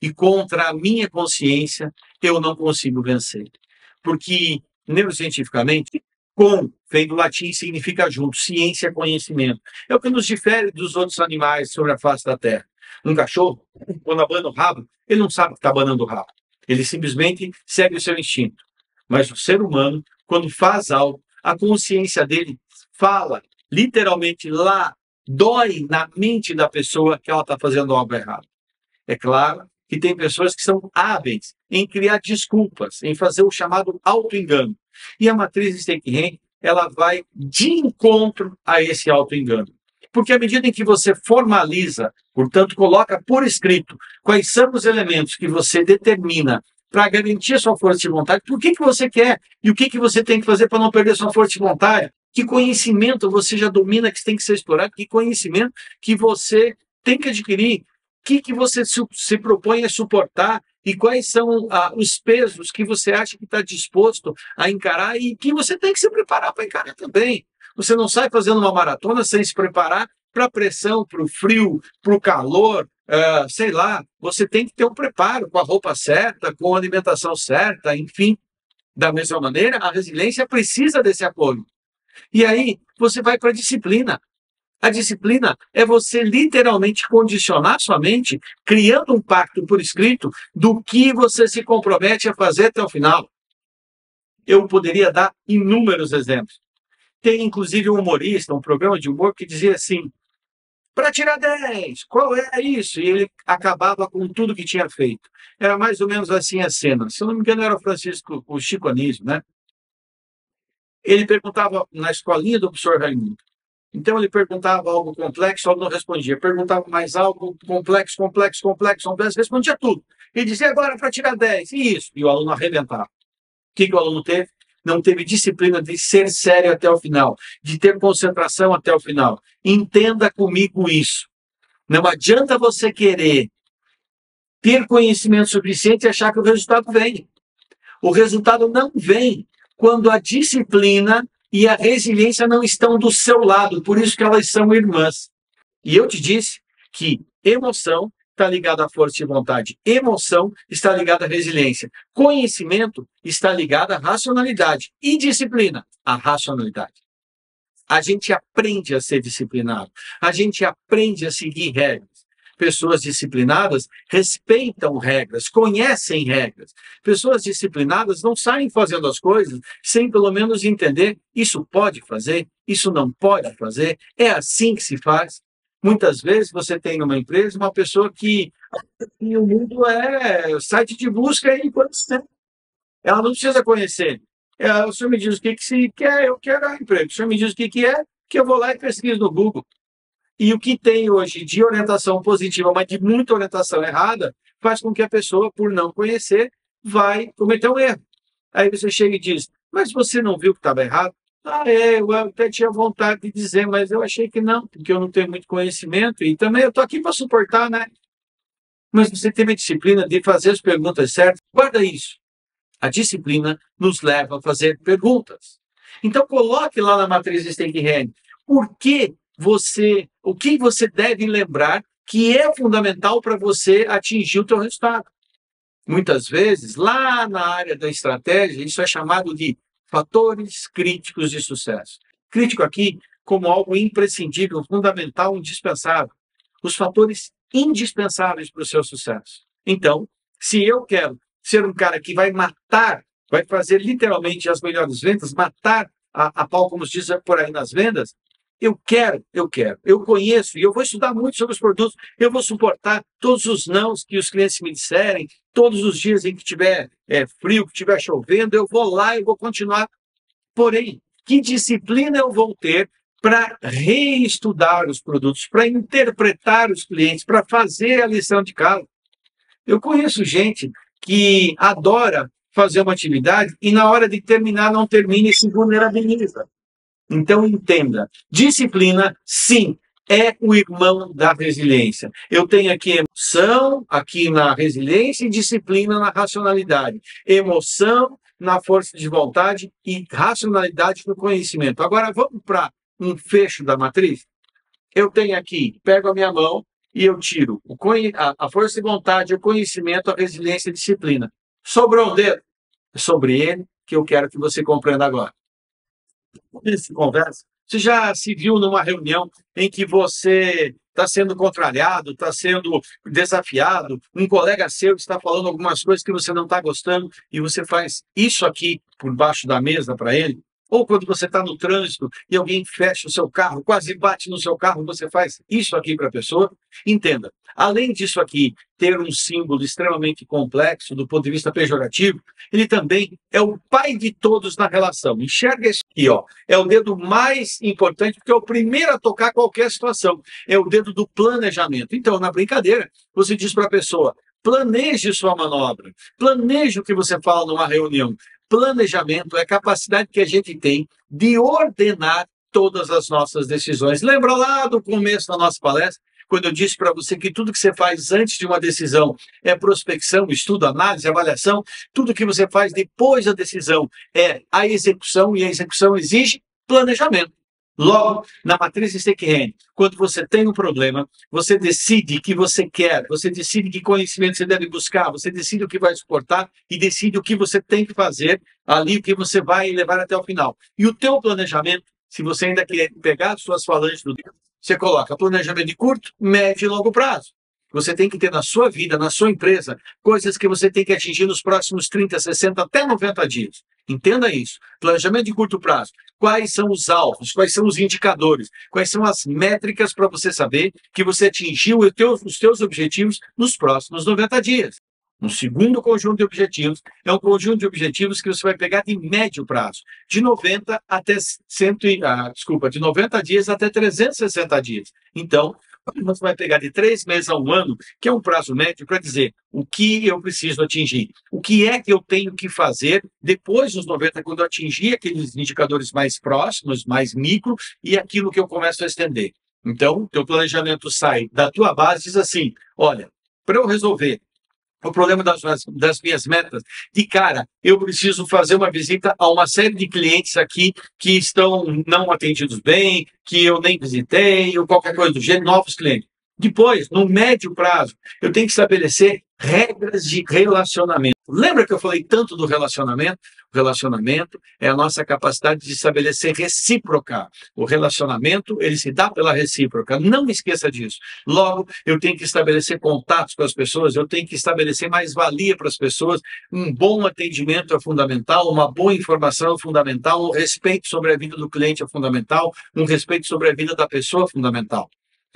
E contra a minha consciência, eu não consigo vencer. Porque, neurocientificamente, com, vem do latim, significa junto, ciência, conhecimento. É o que nos difere dos outros animais sobre a face da Terra. Um cachorro, quando abana o rabo, ele não sabe que está abanando o rabo. Ele simplesmente segue o seu instinto. Mas o ser humano, quando faz algo, a consciência dele fala, literalmente lá, dói na mente da pessoa que ela está fazendo algo errado. É claro que tem pessoas que são hábeis em criar desculpas, em fazer o chamado auto-engano. E a matriz Steinken, ela vai de encontro a esse auto-engano. Porque à medida em que você formaliza, portanto, coloca por escrito quais são os elementos que você determina para garantir a sua força de vontade, por que você quer e o que você tem que fazer para não perder sua força de vontade, que conhecimento você já domina que tem que ser explorado, que conhecimento que você tem que adquirir, o que você se propõe a suportar e quais são os pesos que você acha que está disposto a encarar e que você tem que se preparar para encarar também. Você não sai fazendo uma maratona sem se preparar para a pressão, para o frio, para o calor, sei lá. Você tem que ter um preparo com a roupa certa, com a alimentação certa, enfim. Da mesma maneira, a resiliência precisa desse apoio. E aí, você vai para a disciplina. A disciplina é você literalmente condicionar sua mente, criando um pacto por escrito do que você se compromete a fazer até o final. Eu poderia dar inúmeros exemplos. Tem, inclusive, um humorista, um programa de humor, que dizia assim, para tirar 10, qual é isso? E ele acabava com tudo que tinha feito. Era mais ou menos assim a cena. Se eu não me engano, era o Chico Anísio, né? Ele perguntava na escolinha do professor Raimundo. Então, ele perguntava algo complexo, o aluno não respondia. Perguntava mais algo complexo, respondia tudo. Ele dizia, agora para tirar 10. E isso? E o aluno arrebentava. O que o aluno teve? Não teve disciplina de ser sério até o final, de ter concentração até o final. Entenda comigo isso. Não adianta você querer ter conhecimento suficiente e achar que o resultado vem. O resultado não vem quando a disciplina e a resiliência não estão do seu lado, por isso que elas são irmãs. E eu te disse que emoção está ligada à força de vontade, emoção está ligada à resiliência, conhecimento está ligado à racionalidade e disciplina, à racionalidade. A gente aprende a ser disciplinado, a gente aprende a seguir regras. Pessoas disciplinadas respeitam regras, conhecem regras. Pessoas disciplinadas não saem fazendo as coisas sem pelo menos entender isso pode fazer, isso não pode fazer, é assim que se faz. Muitas vezes você tem numa empresa uma pessoa que o mundo é site de busca e ela não precisa conhecer. O senhor me diz o que se quer, eu quero a emprego. O senhor me diz o que é, que eu vou lá e pesquiso no Google. E o que tem hoje de orientação positiva, mas de muita orientação errada, faz com que a pessoa, por não conhecer, vai cometer um erro. Aí você chega e diz, mas você não viu que estava errado? Eu até tinha vontade de dizer, mas eu achei que não, porque eu não tenho muito conhecimento e também eu estou aqui para suportar, né? Mas você teve a disciplina de fazer as perguntas certas. Guarda isso. A disciplina nos leva a fazer perguntas. Então, coloque lá na matriz Steinken o que você deve lembrar que é fundamental para você atingir o teu resultado. Muitas vezes, lá na área da estratégia, isso é chamado de fatores críticos de sucesso. Crítico aqui como algo imprescindível, fundamental, indispensável. Os fatores indispensáveis para o seu sucesso. Então, se eu quero ser um cara que vai fazer literalmente as melhores vendas, matar a pau, como se diz por aí nas vendas, eu conheço e eu vou estudar muito sobre os produtos, eu vou suportar todos os nãos que os clientes me disserem, todos os dias em que tiver frio, que tiver chovendo, eu vou lá e vou continuar. Porém, que disciplina eu vou ter para reestudar os produtos, para interpretar os clientes, para fazer a lição de casa? Eu conheço gente que adora fazer uma atividade e na hora de terminar não termina e se vulnerabiliza. Então, entenda, disciplina, sim, é o irmão da resiliência. Eu tenho aqui emoção, aqui na resiliência, e disciplina na racionalidade. Emoção na força de vontade e racionalidade no conhecimento. Agora, vamos para um fecho da matriz? Eu tenho aqui, pego a minha mão e eu tiro a força de vontade, o conhecimento, a resiliência e a disciplina. Sobrou um dedo? É sobre ele que eu quero que você compreenda agora. Nessa conversa, você já se viu numa reunião em que você está sendo contrariado, está sendo desafiado, um colega seu está falando algumas coisas que você não está gostando e você faz isso aqui por baixo da mesa para ele. Ou quando você está no trânsito e alguém fecha o seu carro, quase bate no seu carro, você faz isso aqui para a pessoa. Entenda, além disso aqui ter um símbolo extremamente complexo do ponto de vista pejorativo, ele também é o pai de todos na relação. Enxerga isso aqui, ó. É o dedo mais importante, porque é o primeiro a tocar qualquer situação. É o dedo do planejamento. Então, na brincadeira, você diz para a pessoa, planeje sua manobra, planeje o que você fala numa reunião. Planejamento é a capacidade que a gente tem de ordenar todas as nossas decisões. Lembra lá do começo da nossa palestra, quando eu disse para você que tudo que você faz antes de uma decisão é prospecção, estudo, análise, avaliação. Tudo que você faz depois da decisão é a execução, e a execução exige planejamento. Logo, na matriz Steinheim, quando você tem um problema, você decide o que você quer, você decide que conhecimento você deve buscar, você decide o que vai suportar e decide o que você tem que fazer ali, o que você vai levar até o final. E o teu planejamento, se você ainda quer pegar as suas falanges do dedo, você coloca planejamento de curto, médio e longo prazo. Você tem que ter na sua vida, na sua empresa, coisas que você tem que atingir nos próximos 30, 60, até 90 dias. Entenda isso. Planejamento de curto prazo. Quais são os alvos? Quais são os indicadores? Quais são as métricas para você saber que você atingiu os teus objetivos nos próximos 90 dias? Um segundo conjunto de objetivos é um conjunto de objetivos que você vai pegar de médio prazo, de 90 até de 90 dias até 360 dias. Então, você vai pegar de 3 meses a 1 ano, que é um prazo médio, para dizer o que eu preciso atingir. O que é que eu tenho que fazer depois dos 90, quando eu atingir aqueles indicadores mais próximos, mais micro, e aquilo que eu começo a estender. Então, teu planejamento sai da tua base e diz assim, olha, para eu resolver o problema das minhas metas, de cara, eu preciso fazer uma visita a uma série de clientes aqui que estão não atendidos bem, que eu nem visitei, ou qualquer coisa do gênero, novos clientes. Depois, no médio prazo, eu tenho que estabelecer regras de relacionamento. Lembra que eu falei tanto do relacionamento? O relacionamento é a nossa capacidade de estabelecer recíproca. O relacionamento, ele se dá pela recíproca. Não esqueça disso. Logo, eu tenho que estabelecer contatos com as pessoas, eu tenho que estabelecer mais-valia para as pessoas. Um bom atendimento é fundamental, uma boa informação é fundamental, um respeito sobre a vida do cliente é fundamental, um respeito sobre a vida da pessoa é fundamental.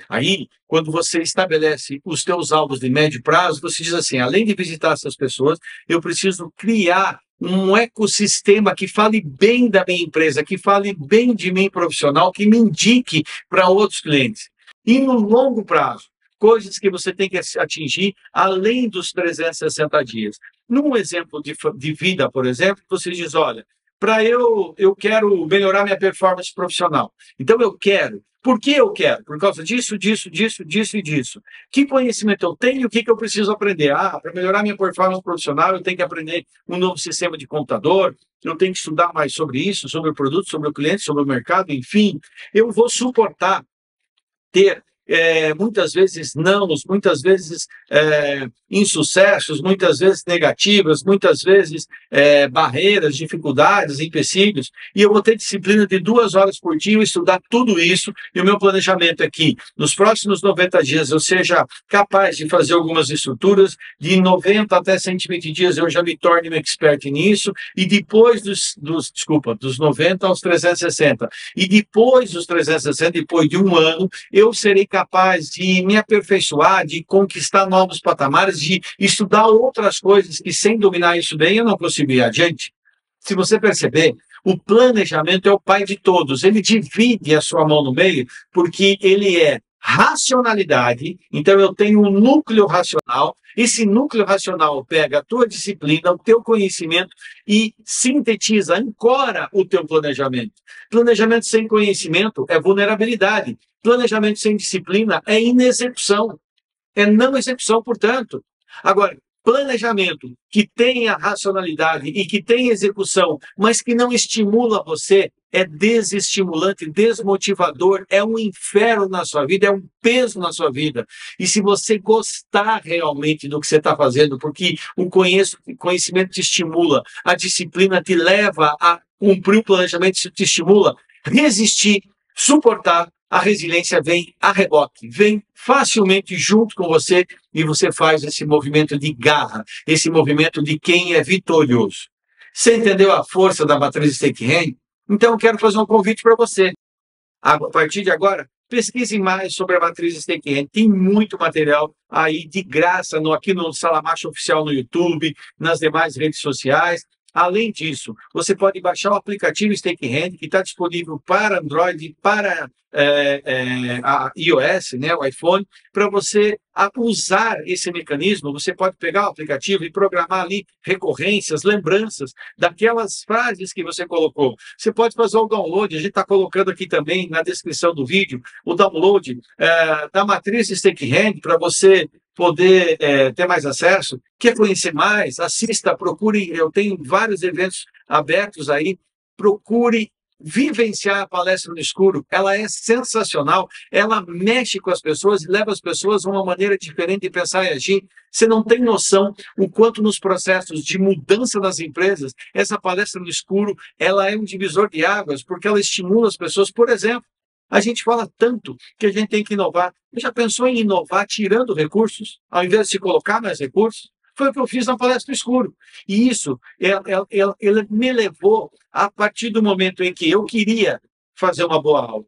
Aí, quando você estabelece os teus alvos de médio prazo, você diz assim, além de visitar essas pessoas, eu preciso criar um ecossistema que fale bem da minha empresa, que fale bem de mim profissional, que me indique para outros clientes. E no longo prazo, coisas que você tem que atingir além dos 360 dias. Num exemplo de vida, por exemplo, você diz, olha, eu quero melhorar minha performance profissional. Então eu quero. Por que eu quero? Por causa disso, disso e disso. Que conhecimento eu tenho e o que eu preciso aprender? Para melhorar minha performance profissional, eu tenho que aprender um novo sistema de computador, eu tenho que estudar mais sobre isso, sobre o produto, sobre o cliente, sobre o mercado, enfim. Eu vou suportar ter muitas vezes nãos, muitas vezes insucessos, muitas vezes negativas, muitas vezes barreiras, dificuldades, empecilhos, e eu vou ter disciplina de 2 horas por dia, estudar tudo isso, e o meu planejamento é que nos próximos 90 dias eu seja capaz de fazer algumas estruturas, de 90 até 120 dias eu já me torne um expert nisso, e depois dos 90 aos 360, e depois dos 360, depois de 1 ano, eu serei capaz de me aperfeiçoar, de conquistar novos patamares, de estudar outras coisas que sem dominar isso bem eu não consigo ir adiante. Se você perceber, o planejamento é o pai de todos. Ele divide a sua mão no meio porque ele é racionalidade. Então eu tenho um núcleo racional. Esse núcleo racional pega a tua disciplina, o teu conhecimento e sintetiza, ancora o teu planejamento. Planejamento sem conhecimento é vulnerabilidade. Planejamento sem disciplina é inexecução. É não execução, portanto. Agora, planejamento que tenha racionalidade e que tenha execução, mas que não estimula você, é desestimulante, desmotivador, é um inferno na sua vida, é um peso na sua vida. E se você gostar realmente do que você está fazendo, porque o conhecimento te estimula, a disciplina te leva a cumprir o planejamento, te estimula, resistir, suportar, a resiliência vem a reboque, vem facilmente junto com você e você faz esse movimento de garra, esse movimento de quem é vitorioso. Você entendeu a força da matriz Steak-Hand? Então eu quero fazer um convite para você. A partir de agora, pesquise mais sobre a matriz Steak-Hand. Tem muito material aí de graça aqui no Salamacho Oficial no YouTube, nas demais redes sociais. Além disso, você pode baixar o aplicativo Steak-Hand, que está disponível para Android, para a iOS, né, o iPhone, para você usar esse mecanismo. Você pode pegar o aplicativo e programar ali recorrências, lembranças daquelas frases que você colocou. Você pode fazer o download, a gente está colocando aqui também na descrição do vídeo, o download da matriz Steak-Hand para você poder ter mais acesso. Quer conhecer mais? Assista, procure. Eu tenho vários eventos abertos aí. Procure vivenciar a palestra no escuro. Ela é sensacional. Ela mexe com as pessoas e leva as pessoas a uma maneira diferente de pensar e agir. Você não tem noção o quanto nos processos de mudança das empresas, essa palestra no escuro, ela é um divisor de águas, porque ela estimula as pessoas. Por exemplo, a gente fala tanto que a gente tem que inovar. Você já pensou em inovar tirando recursos, ao invés de se colocar mais recursos? Foi o que eu fiz na palestra no escuro. E isso, ele me levou a partir do momento em que eu queria fazer uma boa aula.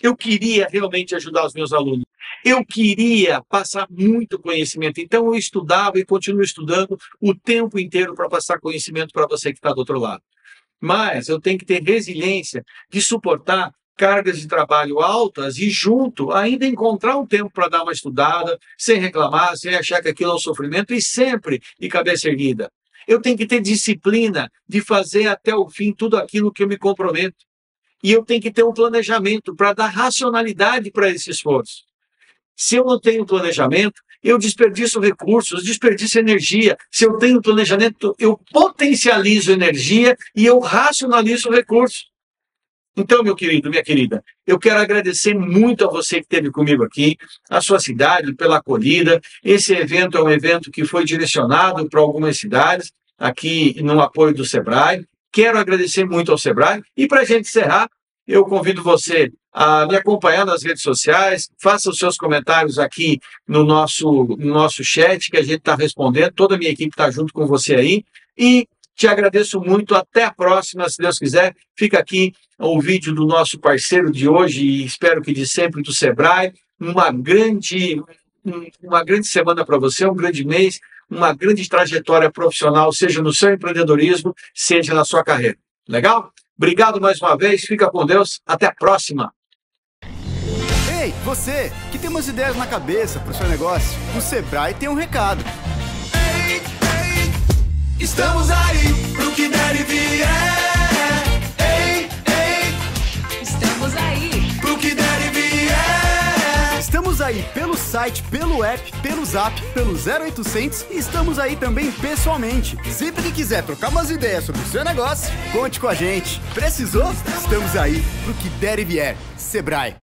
Eu queria realmente ajudar os meus alunos. Eu queria passar muito conhecimento. Então, eu estudava e continuo estudando o tempo inteiro para passar conhecimento para você que está do outro lado. Mas eu tenho que ter resiliência de suportar cargas de trabalho altas e junto ainda encontrar um tempo para dar uma estudada, sem reclamar, sem achar que aquilo é um sofrimento e sempre de cabeça erguida. Eu tenho que ter disciplina de fazer até o fim tudo aquilo que eu me comprometo. E eu tenho que ter um planejamento para dar racionalidade para esse esforço. Se eu não tenho planejamento, eu desperdiço recursos, desperdiço energia. Se eu tenho planejamento, eu potencializo energia e eu racionalizo recursos. Então, meu querido, minha querida, eu quero agradecer muito a você que esteve comigo aqui, a sua cidade, pela acolhida. Esse evento é um evento que foi direcionado para algumas cidades, aqui no apoio do Sebrae. Quero agradecer muito ao Sebrae. E para a gente encerrar, eu convido você a me acompanhar nas redes sociais, faça os seus comentários aqui no nosso chat, que a gente está respondendo, toda a minha equipe está junto com você aí. E te agradeço muito, até a próxima, se Deus quiser. Fica aqui o vídeo do nosso parceiro de hoje e espero que de sempre do Sebrae. Uma grande semana para você, um grande mês, uma grande trajetória profissional, seja no seu empreendedorismo, seja na sua carreira. Legal? Obrigado mais uma vez, fica com Deus, até a próxima. Ei, você que tem umas ideias na cabeça para o seu negócio, o Sebrae tem um recado. Estamos aí pro que der e vier. Ei, ei. Estamos aí. Pro que der e vier. Estamos aí pelo site, pelo app, pelo zap, pelo 0800 e estamos aí também pessoalmente. Sempre que quiser trocar umas ideias sobre o seu negócio, conte com a gente. Precisou? Estamos aí pro que der e vier. Sebrae.